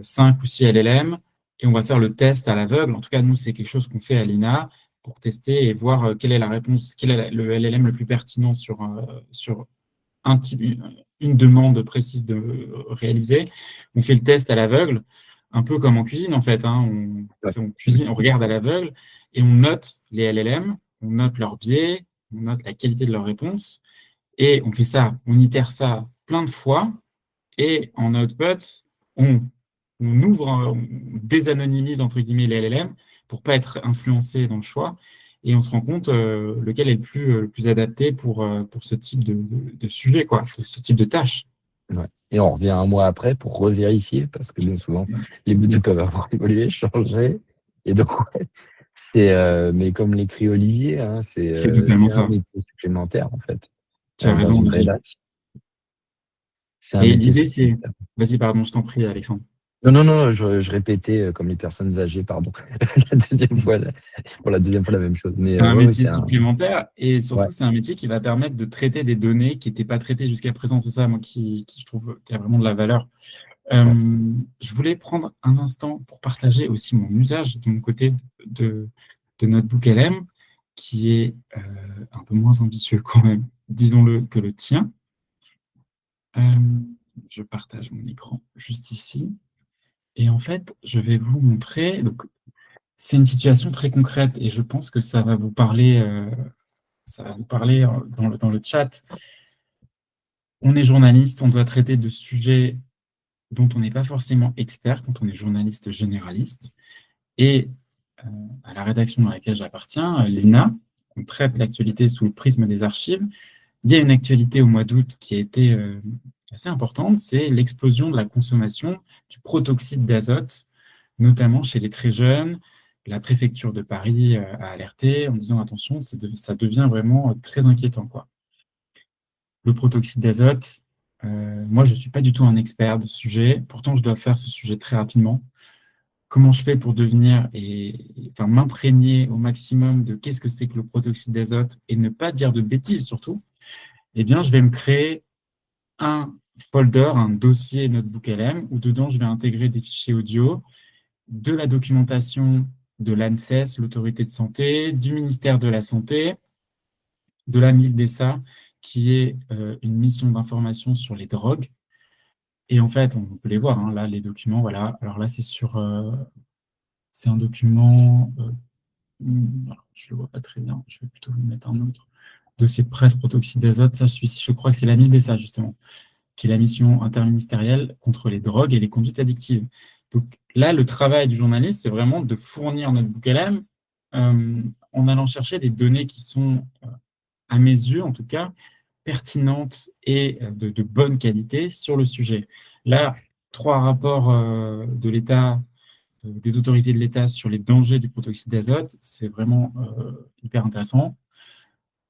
5 ou 6 LLM, et on va faire le test à l'aveugle. En tout cas, nous, c'est quelque chose qu'on fait à l'INA pour tester et voir quelle est la réponse, quel est le LLM le plus pertinent sur un type, une demande précise de réaliser. On fait le test à l'aveugle, un peu comme en cuisine en fait. Hein. ouais, On cuisine, on regarde à l'aveugle et on note les LLM, on note leur biais, on note la qualité de leur réponse et on fait ça, on itère ça plein de fois et en output, on, on ouvre, on désanonymise entre guillemets les LLM pour pas être influencé dans le choix et on se rend compte lequel est le plus adapté pour ce type de sujet, quoi, ce type de tâche. ouais. Et on revient un mois après pour revérifier, parce que bien souvent, les données peuvent avoir évolué, changé. Et donc, ouais, mais comme l'écrit Olivier, hein, C'est totalement c'est un ça. métier supplémentaire, en fait, Tu as dans raison, une Olivier. rédac. C'est un Et métier l'idée, c'est... supplémentaire. Vas-y, pardon, je t'en prie, Alexandre. Non, non, non, je répétais comme les personnes âgées, pardon, la deuxième fois, pour la deuxième fois la même chose. Mais C'est un ouais, ouais, métier supplémentaire et ouais, surtout, c'est un métier qui va permettre de traiter des données qui n'étaient pas traitées jusqu'à présent. C'est ça, moi, qui je trouve qui a vraiment de la valeur. ouais. Je voulais prendre un instant pour partager aussi mon usage de mon côté de, de Notebook LM, qui est un peu moins ambitieux quand même, disons-le, que le tien. Euh, je partage mon écran juste ici. Et en fait, je vais vous montrer. Donc, c'est une situation très concrète et je pense que ça va vous parler dans le chat. On est journaliste, on doit traiter de sujets dont on n'est pas forcément expert quand on est journaliste généraliste. Et euh, à la rédaction dans laquelle j'appartiens, l'INA, on traite l'actualité sous le prisme des archives. Il y a une actualité au mois d'août qui a été assez importante, c'est l'explosion de la consommation du protoxyde d'azote, notamment chez les très jeunes. La préfecture de Paris a alerté en disant attention, ça devient vraiment très inquiétant, quoi. Le protoxyde d'azote, moi, je ne suis pas du tout un expert de ce sujet. Pourtant, je dois faire ce sujet très rapidement. Comment je fais pour devenir enfin, m'imprégner au maximum de qu'est-ce que c'est que le protoxyde d'azote et ne pas dire de bêtises surtout? Eh bien, je vais me créer un folder, un dossier Notebook LM où dedans, je vais intégrer des fichiers audio, de la documentation de l'ANSES, l'autorité de santé, du ministère de la Santé, de la MILDESA, qui est une mission d'information sur les drogues. Et en fait, on peut les voir, hein, là, les documents, voilà. Alors là, c'est un document, alors, je ne le vois pas très bien, je vais plutôt vous mettre un autre. Dossier de presse, protoxyde d'azote, ça, je crois que c'est la MILDESA, justement, qui est la mission interministérielle contre les drogues et les conduites addictives. Donc là, le travail du journaliste, c'est vraiment de fournir notre book LM en allant chercher des données qui sont, à mes yeux en tout cas, pertinentes et de bonne qualité sur le sujet. Là, 3 rapports de l'État, des autorités de l'État sur les dangers du protoxyde d'azote, c'est vraiment hyper intéressant.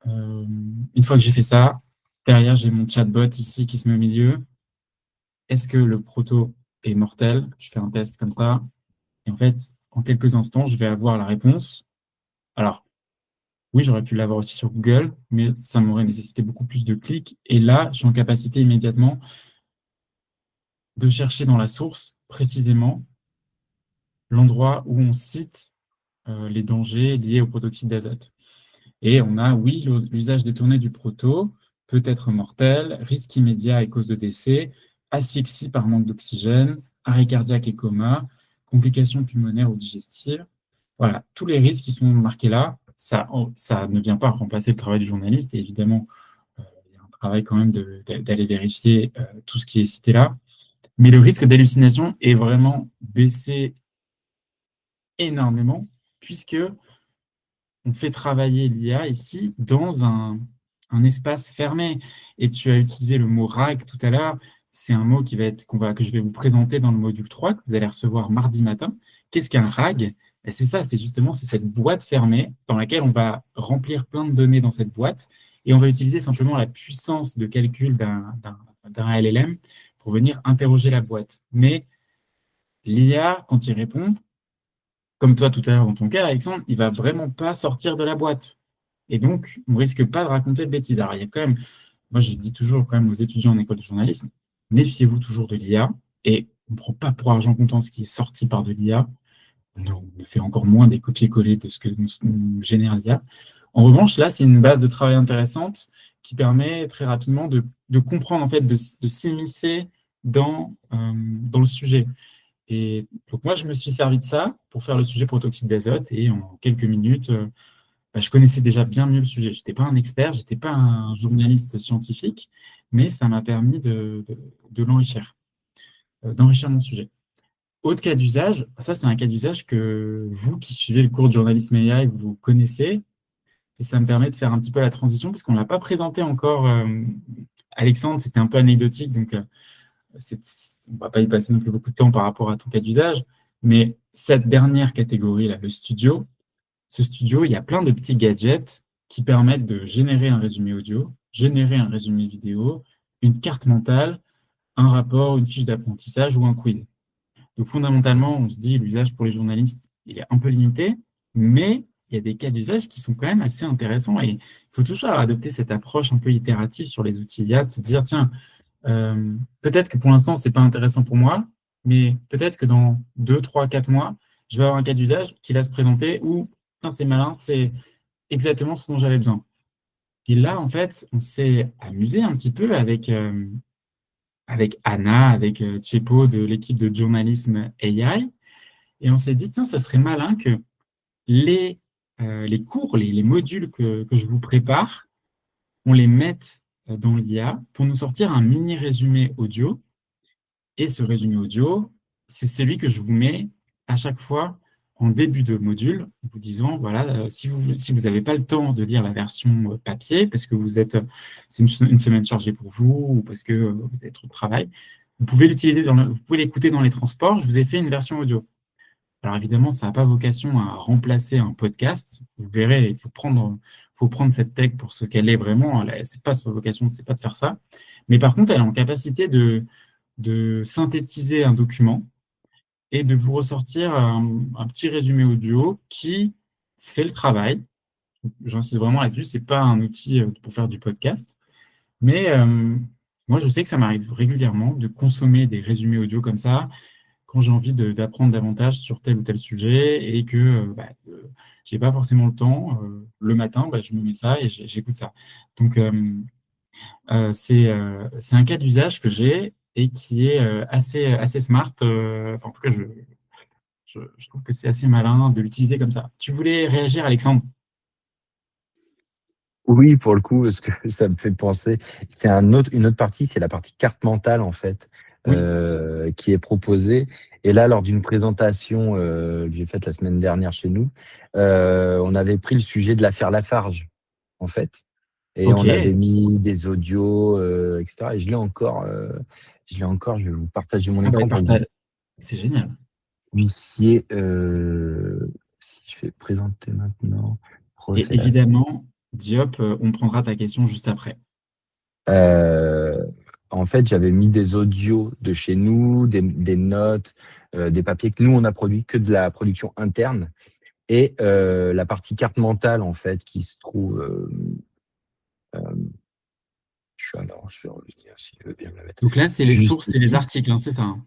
Une fois que j'ai fait ça, derrière, j'ai mon chatbot ici qui se met au milieu. Est-ce que le proto est mortel? Je fais un test comme ça. Et en fait, en quelques instants, je vais avoir la réponse. Alors, oui, j'aurais pu l'avoir aussi sur Google, mais ça m'aurait nécessité beaucoup plus de clics. Et là, je suis en capacité immédiatement de chercher dans la source précisément l'endroit où on cite les dangers liés au protoxyde d'azote. Et on a, oui, l'usage détourné du proto peut être mortel, risque immédiat et cause de décès, asphyxie par manque d'oxygène, arrêt cardiaque et coma, complications pulmonaires ou digestives. Voilà, tous les risques qui sont marqués là, ça ne vient pas remplacer le travail du journaliste. Et évidemment, il y a un travail quand même d'aller vérifier tout ce qui est cité là. Mais le risque d'hallucination est vraiment baissé énormément, puisque on fait travailler l'IA ici dans un espace fermé. Et tu as utilisé le mot RAG tout à l'heure. c'est un mot que je vais vous présenter dans le module 3 que vous allez recevoir mardi matin. Qu'est-ce qu'un RAG? Ben, c'est ça, c'est cette boîte fermée dans laquelle on va remplir plein de données dans cette boîte et on va utiliser simplement la puissance de calcul d'un LLM pour venir interroger la boîte. Mais l'IA, quand il répond, comme toi tout à l'heure dans ton cas, Alexandre, il va vraiment pas sortir de la boîte. Et donc, on risque pas de raconter de bêtises. Alors, il y a quand même, moi je dis toujours quand même aux étudiants en école de journalisme, méfiez-vous toujours de l'IA et on ne prend pas pour argent comptant ce qui est sorti par de l'IA. On ne fait encore moins des copier-coller de ce que nous génère l'IA. En revanche, là, c'est une base de travail intéressante qui permet très rapidement de comprendre, en fait, de s'immiscer dans le sujet. Et donc, moi, je me suis servi de ça pour faire le sujet protoxyde d'azote et en quelques minutes, bah, je connaissais déjà bien mieux le sujet. Je n'étais pas un expert, je n'étais pas un journaliste scientifique, mais ça m'a permis de l'enrichir, d'enrichir mon sujet. Autre cas d'usage, ça c'est un cas d'usage que vous qui suivez le cours de journalisme AI, vous connaissez, et ça me permet de faire un petit peu la transition, parce qu'on ne l'a pas présenté encore. Alexandre, c'était un peu anecdotique, donc on ne va pas y passer non plus beaucoup de temps par rapport à ton cas d'usage, mais cette dernière catégorie, là, le studio, ce studio, il y a plein de petits gadgets qui permettent de générer un résumé audio, générer un résumé vidéo, une carte mentale, un rapport, une fiche d'apprentissage ou un quiz. Donc fondamentalement, on se dit l'usage pour les journalistes, il est un peu limité, mais il y a des cas d'usage qui sont quand même assez intéressants et il faut toujours adopter cette approche un peu itérative sur les outils IA, de se dire, tiens, peut-être que pour l'instant, ce n'est pas intéressant pour moi, mais peut-être que dans 2, 3, 4 mois, je vais avoir un cas d'usage qui va se présenter où, tiens, c'est malin, c'est exactement ce dont j'avais besoin. Et là, en fait, on s'est amusé un petit peu avec Anna, avec Chepo de l'équipe de journalisme AI, et on s'est dit, tiens, ça serait malin que les, les cours, les modules que je vous prépare, on les mette dans l'IA pour nous sortir un mini résumé audio. Et ce résumé audio, c'est celui que je vous mets à chaque fois en début de module, en vous disant, voilà, si vous n'avez pas le temps de lire la version papier, parce que c'est une semaine chargée pour vous, ou parce que vous avez trop de travail, vous pouvez vous pouvez l'écouter dans les transports, je vous ai fait une version audio. Alors évidemment, ça n'a pas vocation à remplacer un podcast. Vous verrez, faut prendre cette tech pour ce qu'elle est vraiment. C'est pas sa vocation, c'est pas de faire ça. Mais par contre, elle est en capacité de synthétiser un document et de vous ressortir un petit résumé audio qui fait le travail. J'insiste vraiment là-dessus, c'est pas un outil pour faire du podcast. Mais moi, je sais que ça m'arrive régulièrement de consommer des résumés audio comme ça quand j'ai envie d'apprendre davantage sur tel ou tel sujet et que j'ai pas forcément le temps. Le matin, je me mets ça et j'écoute ça. Donc, c'est un cas d'usage que j'ai et qui est assez smart. Enfin, en tout cas, je trouve que c'est assez malin de l'utiliser comme ça. Tu voulais réagir, Alexandre? Oui, pour le coup, ce que ça me fait penser, c'est une autre partie, c'est la partie carte mentale, en fait, Oui, qui est proposée. Et là, lors d'une présentation que j'ai faite la semaine dernière chez nous, on avait pris le sujet de l'affaire Lafarge, en fait. Et ok. on avait mis des audios, etc. Et je vais vous partager mon Ah bah, écran pour que vous c'est génial. puissiez, si je fais présenter maintenant, Et procès la évidemment, Diop, on prendra ta question juste après. Euh, en fait, j'avais mis des audios de chez nous, des notes, des papiers que nous, on a produit, que de la production interne. Et la partie carte mentale, en fait, qui se trouve... je vais revenir si je veux bien me la mettre. Donc là, c'est les Juste sources et les ici. articles, hein, c'est ça, hein.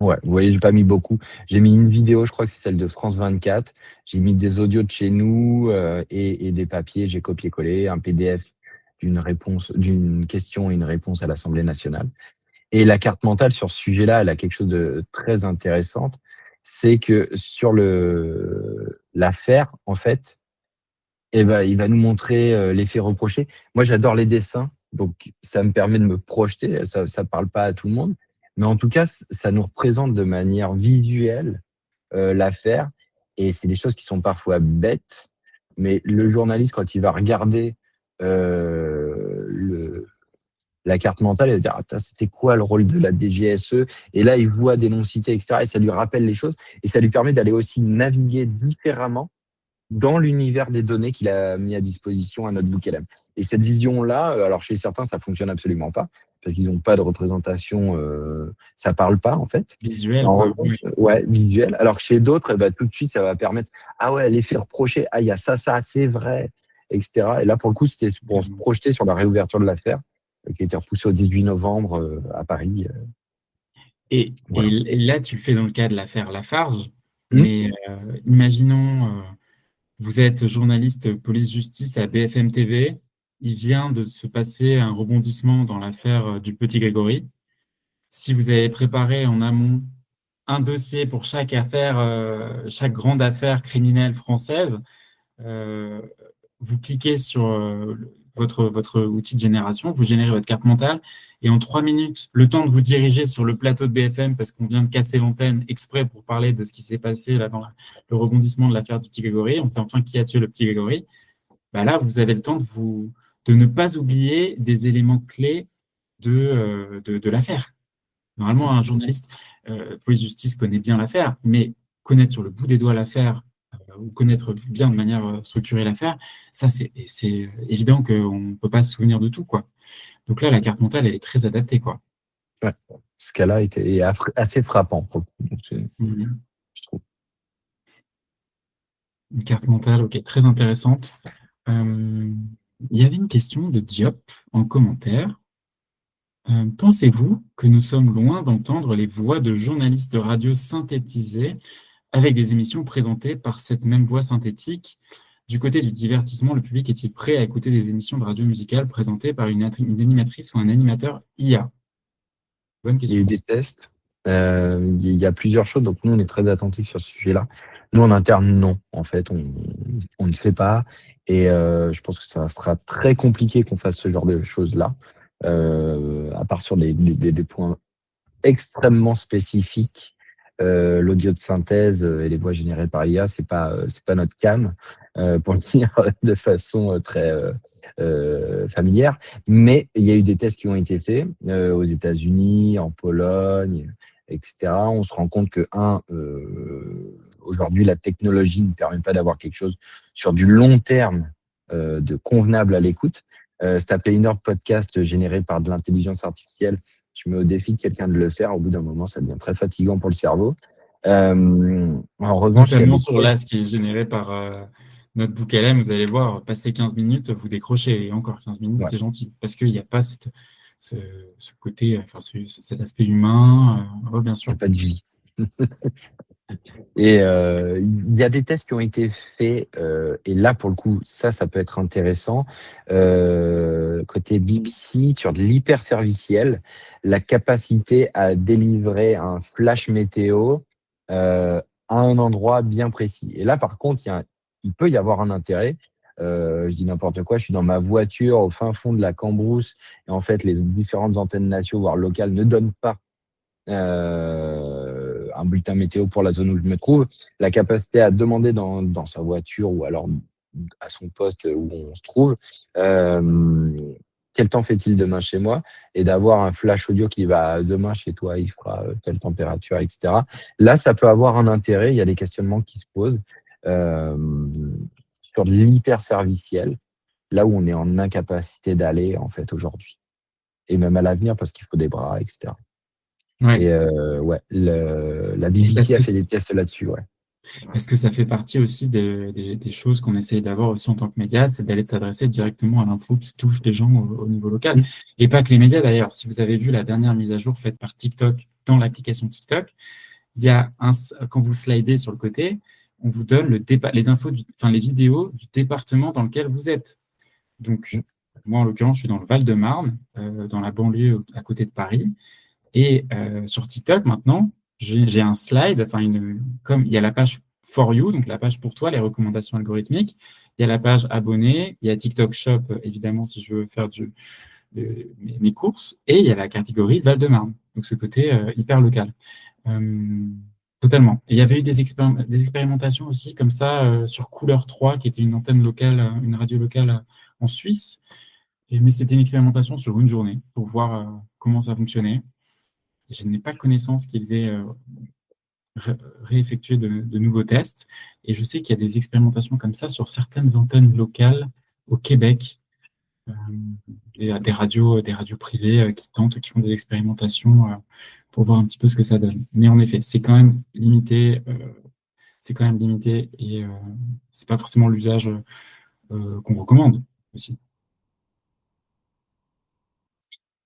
Ouais, vous voyez, j'ai pas mis beaucoup. J'ai mis une vidéo, je crois que c'est celle de France 24. J'ai mis des audios de chez nous et des papiers. J'ai copié-collé un PDF d'une question et une réponse à l'Assemblée nationale. Et la carte mentale sur ce sujet-là, elle a quelque chose de très intéressant. C'est que sur l'affaire, en fait, eh ben, il va nous montrer les faits reprochés. Moi, j'adore les dessins, donc ça me permet de me projeter. Ça ne parle pas à tout le monde, mais en tout cas, ça nous représente de manière visuelle l'affaire. Et c'est des choses qui sont parfois bêtes, mais le journaliste, quand il va regarder euh, le, La carte mentale, elle va dire, ah, c'était quoi le rôle de la DGSE? Et là, il voit des noms cités, etc. Et ça lui rappelle les choses. Et ça lui permet d'aller aussi naviguer différemment dans l'univers des données qu'il a mis à disposition à Notebook LM. Et cette vision-là, alors chez certains, ça fonctionne absolument pas, parce qu'ils n'ont pas de représentation, ça parle pas en fait. Visuel, En quoi. Oui. revanche, ouais, visuel. Alors que chez d'autres, bah, tout de suite, ça va permettre, ah ouais, l'effet reproché, ah, il y a ça, c'est vrai, etc. Et là, pour le coup, c'était pour se projeter sur la réouverture de l'affaire, qui a été repoussée au 18 novembre à Paris. Voilà. Et là, tu le fais dans le cas de l'affaire Lafarge, Mmh. mais imaginons, vous êtes journaliste police-justice à BFM TV, il vient de se passer un rebondissement dans l'affaire du petit Grégory. Si vous avez préparé en amont un dossier pour chaque affaire, chaque grande affaire criminelle française, euh, vous cliquez sur votre outil de génération, vous générez votre carte mentale, et en 3 minutes, le temps de vous diriger sur le plateau de BFM, parce qu'on vient de casser l'antenne exprès pour parler de ce qui s'est passé là dans le rebondissement de l'affaire du petit Grégory, on sait enfin qui a tué le petit Grégory, bah là, vous avez le temps de ne pas oublier des éléments clés de l'affaire. Normalement, un journaliste police-justice connaît bien l'affaire, mais connaître sur le bout des doigts l'affaire ou connaître bien de manière structurée l'affaire, ça, c'est évident qu'on ne peut pas se souvenir de tout, quoi. Donc là, la carte mentale, elle est très adaptée, quoi. Ouais. Ce cas-là est assez frappant, pour le coup. Donc, Mhm. je trouve. Une carte mentale, ok, très intéressante. Euh, il y avait une question de Diop en commentaire. Pensez-vous que nous sommes loin d'entendre les voix de journalistes radio synthétisées avec des émissions présentées par cette même voix synthétique? Du côté du divertissement, le public est-il prêt à écouter des émissions de radio musicale présentées par une animatrice ou un animateur IA? Bonne Il y a eu question des aussi. tests. Il y a plusieurs choses. Donc, nous, on est très attentifs sur ce sujet-là. Nous, en interne, non. En fait, on ne fait pas. Et je pense que ça sera très compliqué qu'on fasse ce genre de choses-là, à part sur des points extrêmement spécifique. L'audio de synthèse et les voix générées par IA, c'est pas notre cam, pour le dire de façon très familière. Mais il y a eu des tests qui ont été faits aux États-Unis, en Pologne, etc. On se rend compte que, aujourd'hui, la technologie ne permet pas d'avoir quelque chose sur du long terme de convenable à l'écoute. Se taper 1 heure de podcast généré par de l'intelligence artificielle, je mets au défi de quelqu'un de le faire. Au bout d'un moment, ça devient très fatigant pour le cerveau. En revanche, il y a Notamment des sur l'AS tests. qui est généré par notre book LM, vous allez voir, passer 15 minutes, vous décrochez. Et encore 15 minutes, Ouais, c'est gentil. Parce qu'il n'y a pas ce, ce côté, enfin, cet aspect humain. Bien il n'y sûr. a pas de vie. Et il y a des tests qui ont été faits, et là, pour le coup, ça peut être intéressant. Côté BBC, sur de l'hyperserviciel, la capacité à délivrer un flash météo à un endroit bien précis. Et là, par contre, il peut y avoir un intérêt. Je dis n'importe quoi, je suis dans ma voiture au fin fond de la Cambrousse, et en fait, les différentes antennes nationales, voire locales, ne donnent pas un bulletin météo pour la zone où je me trouve, la capacité à demander dans sa voiture ou alors à son poste où on se trouve, euh, quel temps fait-il demain chez moi, et d'avoir un flash audio qui va demain chez toi, il fera telle température, etc. Là, ça peut avoir un intérêt, il y a des questionnements qui se posent sur de l'hyper-serviciel, là où on est en incapacité d'aller en fait aujourd'hui, et même à l'avenir parce qu'il faut des bras, etc. Ouais. Et ouais, la Et BBC a fait des tests là-dessus, ouais. parce que ça fait partie aussi des choses qu'on essaye d'avoir aussi en tant que média, c'est d'aller s'adresser directement à l'info qui touche les gens au niveau local. Mmh. Et pas que les médias d'ailleurs. Si vous avez vu la dernière mise à jour faite par TikTok dans l'application TikTok, il y a quand vous slidez sur le côté, on vous donne les infos, enfin les vidéos du département dans lequel vous êtes. Mmh. Donc, moi en l'occurrence, je suis dans le Val-de-Marne, dans la banlieue à côté de Paris. Et sur TikTok, maintenant, j'ai un slide, enfin, comme il y a la page For You, donc la page pour toi, les recommandations algorithmiques. Il y a la page abonné, il y a TikTok Shop, évidemment, si je veux faire mes courses, et il y a la catégorie Val-de-Marne, donc ce côté hyper local. Euh, Totalement. Et il y avait eu des expérimentations aussi comme ça sur Couleur 3, qui était une antenne locale, une radio locale en Suisse, Mais c'était une expérimentation sur une journée pour voir comment ça fonctionnait. Je n'ai pas connaissance qu'ils aient réeffectué de nouveaux tests. Et je sais qu'il y a des expérimentations comme ça sur certaines antennes locales au Québec, euh, des radios privées qui tentent, qui font des expérimentations pour voir un petit peu ce que ça donne. Mais en effet, c'est quand même limité et c'est pas forcément l'usage qu'on recommande aussi.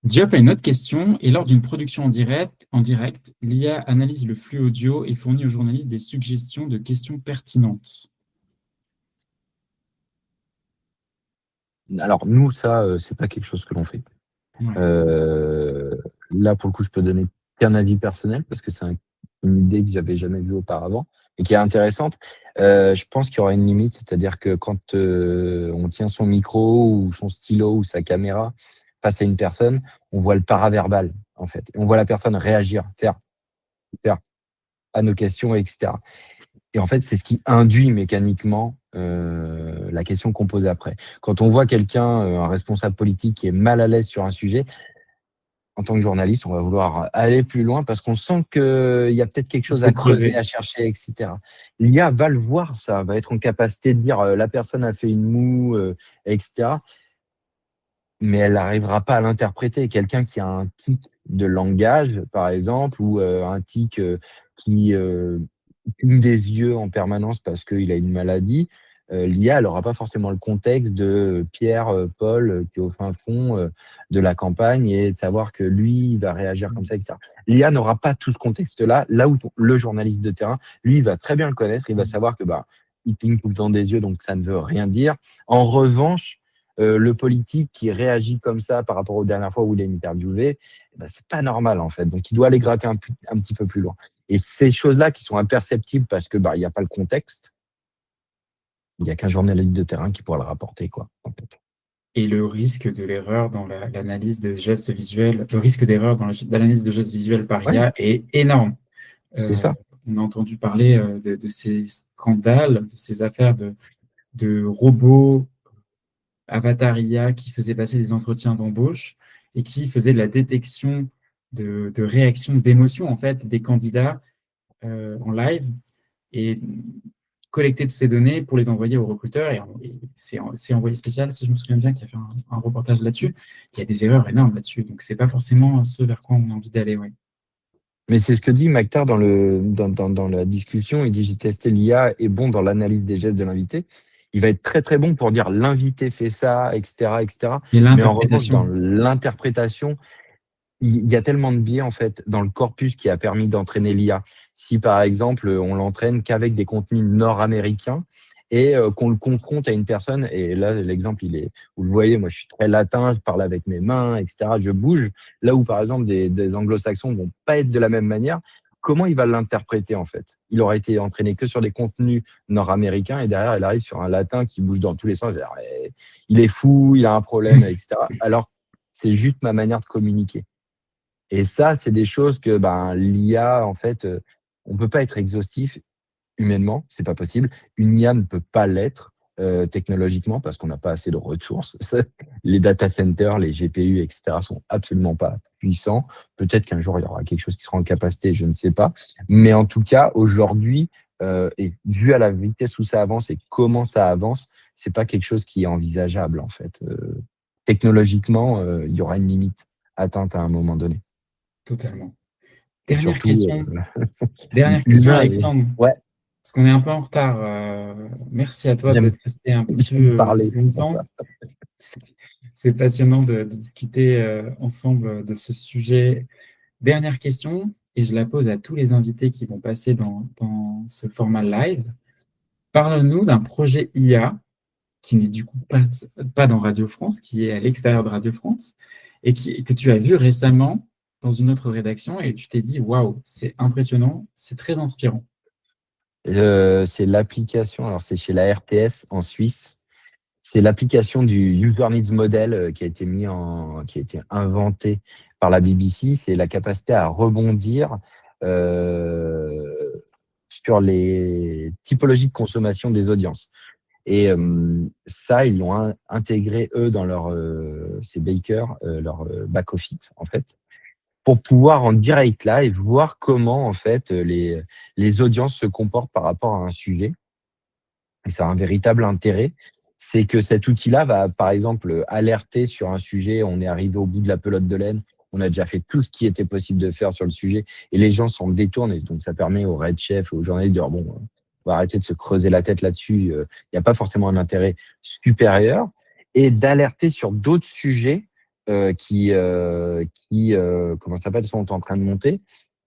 Diop a une autre question. Et lors d'une production en direct, l'IA analyse le flux audio et fournit aux journalistes des suggestions de questions pertinentes. Alors, nous, ça, c'est pas quelque chose que l'on fait. Ouais. Là, pour le coup, je peux donner qu'un avis personnel parce que c'est une idée que j'avais jamais vue auparavant et qui est intéressante. Je pense qu'il y aura une limite, c'est-à-dire que quand on tient son micro ou son stylo ou sa caméra face à une personne, on voit le paraverbal, en fait. Et on voit la personne réagir, faire à nos questions, etc. Et en fait, c'est ce qui induit mécaniquement la question qu'on pose après. Quand on voit quelqu'un, un responsable politique qui est mal à l'aise sur un sujet, en tant que journaliste, on va vouloir aller plus loin parce qu'on sent qu'il y a peut-être quelque Il chose faut à creuser, creuser. à chercher, etc. L'IA va le voir, ça va être en capacité de dire la personne a fait une moue, etc. Mais elle n'arrivera pas à l'interpréter. Quelqu'un qui a un tic de langage, par exemple, ou un tic qui cligne des yeux en permanence parce qu'il a une maladie, l'IA, elle n'aura pas forcément le contexte de Pierre, Paul, qui est au fin fond de la campagne et de savoir que lui, il va réagir comme ça, etc. L'IA n'aura pas tout ce contexte-là, là où le journaliste de terrain, lui, il va très bien le connaître, il va savoir que bah, il cligne tout le temps des yeux, donc ça ne veut rien dire. En revanche, le politique qui réagit comme ça par rapport aux dernières fois où il est interviewé, ben, c'est pas normal en fait. Donc il doit aller gratter un petit peu plus loin. Et ces choses-là qui sont imperceptibles parce que bah il n'y a pas le contexte, il n'y a qu'un journaliste de terrain qui pourra le rapporter quoi. En fait. Et le risque de l'erreur dans l'analyse des gestes visuels, le risque d'erreur dans l'analyse de gestes visuels par Ouais, IA est énorme. c'est Euh, ça. on a entendu parler de ces scandales, de ces affaires de robots avatar IA qui faisaient passer des entretiens d'embauche et qui faisaient de la détection de réactions, d'émotions en fait des candidats en live et collecter toutes ces données pour les envoyer aux recruteurs. Et c'est Envoyé spécial, si je me souviens bien, qui a fait un reportage là-dessus. Il y a des erreurs énormes là-dessus. Donc, c'est pas forcément ce vers quoi on a envie d'aller. Ouais. Mais c'est ce que dit Mactar dans la discussion. Il dit j'ai testé l'IA est bon dans l'analyse des gestes de l'invité. Il va être très très bon pour dire l'invité fait ça, etc., etc. Et Mais en revanche, dans l'interprétation, l'interprétation, il y a tellement de biais en fait dans le corpus qui a permis d'entraîner l'IA. Si par exemple on l'entraîne qu'avec des contenus nord-américains et qu'on le confronte à une personne, et là l'exemple il est, vous le voyez, moi je suis très latin, je parle avec mes mains, etc. Je bouge. Là où par exemple des anglo-saxons vont pas être de la même manière, comment il va l'interpréter en fait? Il aura été entraîné que sur des contenus nord-américains et derrière il arrive sur un latin qui bouge dans tous les sens. Il est fou, il a un problème, etc. Alors c'est juste ma manière de communiquer. Et ça, c'est des choses que ben, l'IA, en fait, on ne peut pas être exhaustif humainement, c'est pas possible. Une IA ne peut pas l'être technologiquement parce qu'on n'a pas assez de ressources. Les data centers, les GPU, etc. sont absolument pas puissants. Peut-être qu'un jour, il y aura quelque chose qui sera en capacité, je ne sais pas. Mais en tout cas, aujourd'hui, et vu à la vitesse où ça avance et comment ça avance, c'est pas quelque chose qui est envisageable, en fait. Technologiquement, il y aura une limite atteinte à un moment donné. totalement. Et Dernière surtout, question. Dernière question, l'humain, Alexandre. ouais, Parce qu'on est un peu en retard. Merci à toi j'aime d'être resté un peu j'aime plus parler, c'est pour ça. longtemps. C'est passionnant de discuter ensemble de ce sujet. Dernière question, et je la pose à tous les invités qui vont passer dans ce format live. Parle-nous d'un projet IA qui n'est du coup pas dans Radio France, qui est à l'extérieur de Radio France, et que tu as vu récemment dans une autre rédaction, et tu t'es dit, waouh, c'est impressionnant, c'est très inspirant. C'est l'application, alors c'est chez la RTS en Suisse. C'est l'application du User Needs Model qui a été inventé par la BBC. C'est la capacité à rebondir sur les typologies de consommation des audiences. Et ça, ils l'ont intégré, eux, dans c'est Baker, leur back-office, en fait, pour pouvoir en direct live voir comment, en fait, les audiences se comportent par rapport à un sujet. Et ça a un véritable intérêt. C'est que cet outil-là va, par exemple, alerter sur un sujet. On est arrivé au bout de la pelote de laine. On a déjà fait tout ce qui était possible de faire sur le sujet et les gens s'en détournent. Et donc, ça permet aux Red Chefs, aux journalistes de dire, bon, on va arrêter de se creuser la tête là-dessus. Il n'y a pas forcément un intérêt supérieur et d'alerter sur d'autres sujets comment ça s'appelle, sont en train de monter.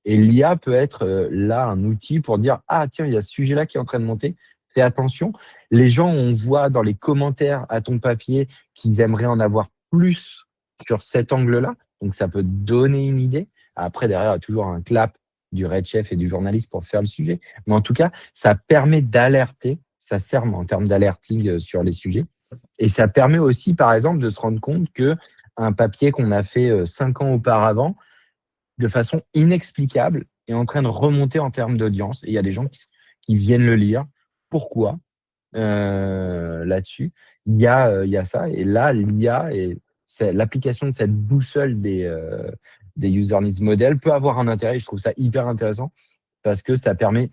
Et l'IA peut être là un outil pour dire, ah, tiens, il y a ce sujet-là qui est en train de monter. Fais attention. Les gens, on voit dans les commentaires à ton papier qu'ils aimeraient en avoir plus sur cet angle-là. Donc, ça peut donner une idée. Après, derrière, il y a toujours un clap du Red Chef et du journaliste pour faire le sujet. Mais en tout cas, ça permet d'alerter. Ça sert en termes d'alerting sur les sujets. Et ça permet aussi, par exemple, de se rendre compte que un papier qu'on a fait 5 ans auparavant, de façon inexplicable, est en train de remonter en termes d'audience. Et il y a des gens qui viennent le lire. Pourquoi là-dessus? Il y a ça. Et là, l'IA et l'application de cette boussole des user needs models peut avoir un intérêt. Je trouve ça hyper intéressant parce que ça permet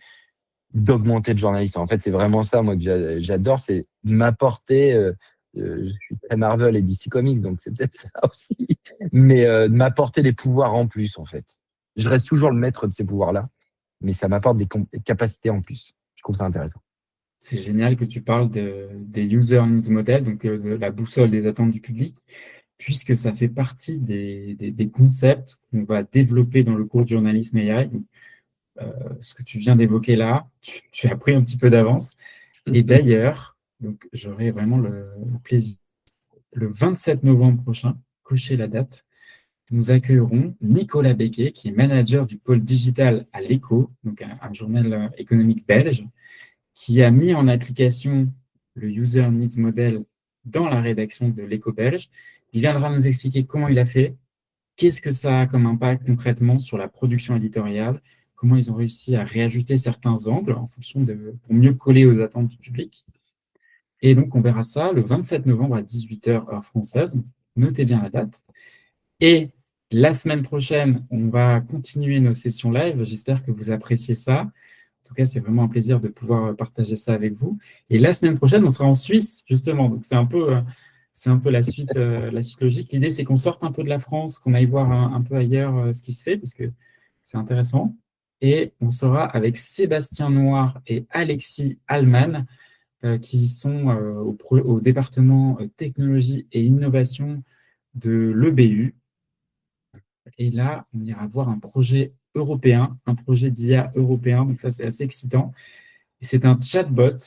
d'augmenter le journaliste. En fait, c'est vraiment ça, moi, que j'adore, c'est m'apporter. Je suis très Marvel et DC Comics, donc c'est peut-être ça aussi, mais de m'apporter des pouvoirs en plus, en fait. Je reste toujours le maître de ces pouvoirs-là, mais ça m'apporte des capacités en plus. Je trouve ça intéressant. C'est génial que tu parles des user needs models, donc de la boussole des attentes du public, puisque ça fait partie des concepts qu'on va développer dans le cours de journalisme AI. Donc, ce que tu viens d'évoquer là, tu as pris un petit peu d'avance. Et d'ailleurs, donc j'aurai vraiment le plaisir, le 27 novembre prochain, cochez la date, nous accueillerons Nicolas Becquet, qui est manager du pôle digital à l'Echo, donc un journal économique belge, qui a mis en application le User Needs Model dans la rédaction de l'Echo belge. Il viendra nous expliquer comment il a fait, qu'est-ce que ça a comme impact concrètement sur la production éditoriale, comment ils ont réussi à réajuster certains angles en fonction pour mieux coller aux attentes du public. Et donc, on verra ça le 27 novembre à 18h heure française. Notez bien la date. Et la semaine prochaine, on va continuer nos sessions live. J'espère que vous appréciez ça. En tout cas, c'est vraiment un plaisir de pouvoir partager ça avec vous. Et la semaine prochaine, on sera en Suisse, justement. Donc, c'est un peu la suite logique. L'idée, c'est qu'on sorte un peu de la France, qu'on aille voir un peu ailleurs ce qui se fait, parce que c'est intéressant. Et on sera avec Sébastien Noir et Alexis Allman, qui sont au département technologie et innovation de l'EBU. Et là, on ira voir un projet européen, un projet d'IA européen. Donc ça, c'est assez excitant. Et c'est un chatbot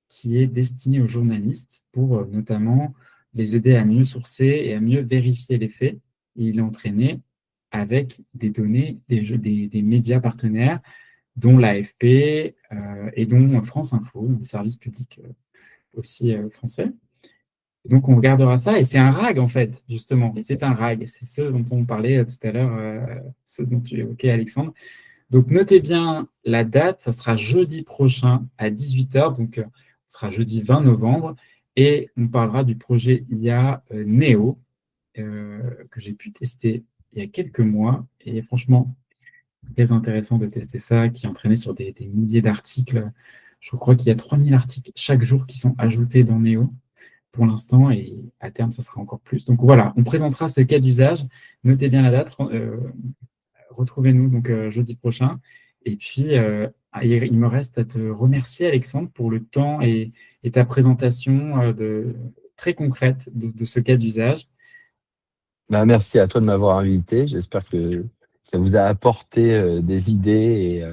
qui est destiné aux journalistes pour notamment les aider à mieux sourcer et à mieux vérifier les faits. Et il est entraîné avec des données des médias partenaires, dont l'AFP et dont France Info, le service public aussi français. Donc, on regardera ça, et c'est un RAG, en fait, justement. C'est un RAG. C'est ce dont on parlait tout à l'heure, ce dont tu évoquais, Alexandre. Donc, notez bien la date. Ça sera jeudi prochain à 18h. Donc, ce sera jeudi 20 novembre. Et on parlera du projet IA Neo, que j'ai pu tester il y a quelques mois. Et franchement, c'est très intéressant de tester ça, qui est entraîné sur des milliers d'articles. Je crois qu'il y a 3000 articles chaque jour qui sont ajoutés dans Neo pour l'instant, et à terme, ça sera encore plus. Donc voilà, on présentera ce cas d'usage. Notez bien la date. Retrouvez-nous donc jeudi prochain. Et puis, il me reste à te remercier, Alexandre, pour le temps et ta présentation très concrète de ce cas d'usage. Bah, merci à toi de m'avoir invité. J'espère que ça vous a apporté des idées et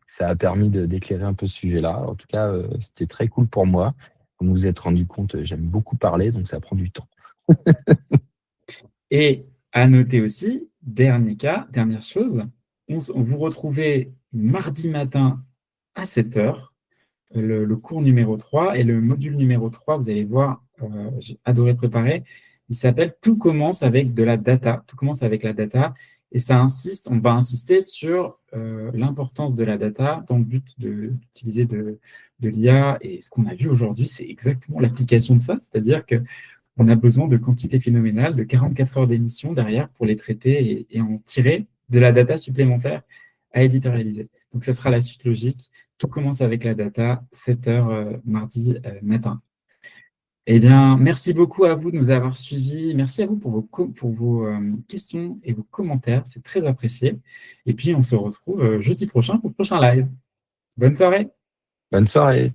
ça a permis d'éclairer un peu ce sujet-là. En tout cas, c'était très cool pour moi. Comme vous vous êtes rendu compte, j'aime beaucoup parler, donc ça prend du temps. Et à noter aussi, dernière chose, on vous retrouvez mardi matin à 7h, le cours numéro 3 et le module numéro 3, vous allez voir, j'ai adoré préparer. Il s'appelle « Tout commence avec de la data ». Tout commence avec la data. Et on va insister sur l'importance de la data dans le but d'utiliser de l'IA. Et ce qu'on a vu aujourd'hui, c'est exactement l'application de ça, c'est-à-dire qu'on a besoin de quantités phénoménales, de 44 heures d'émission derrière pour les traiter et en tirer de la data supplémentaire à éditorialiser. Donc, ce sera la suite logique. Tout commence avec la data, 7 heures mardi matin. Eh bien, merci beaucoup à vous de nous avoir suivis. Merci à vous pour vos questions et vos commentaires. C'est très apprécié. Et puis, on se retrouve jeudi prochain pour le prochain live. Bonne soirée. Bonne soirée.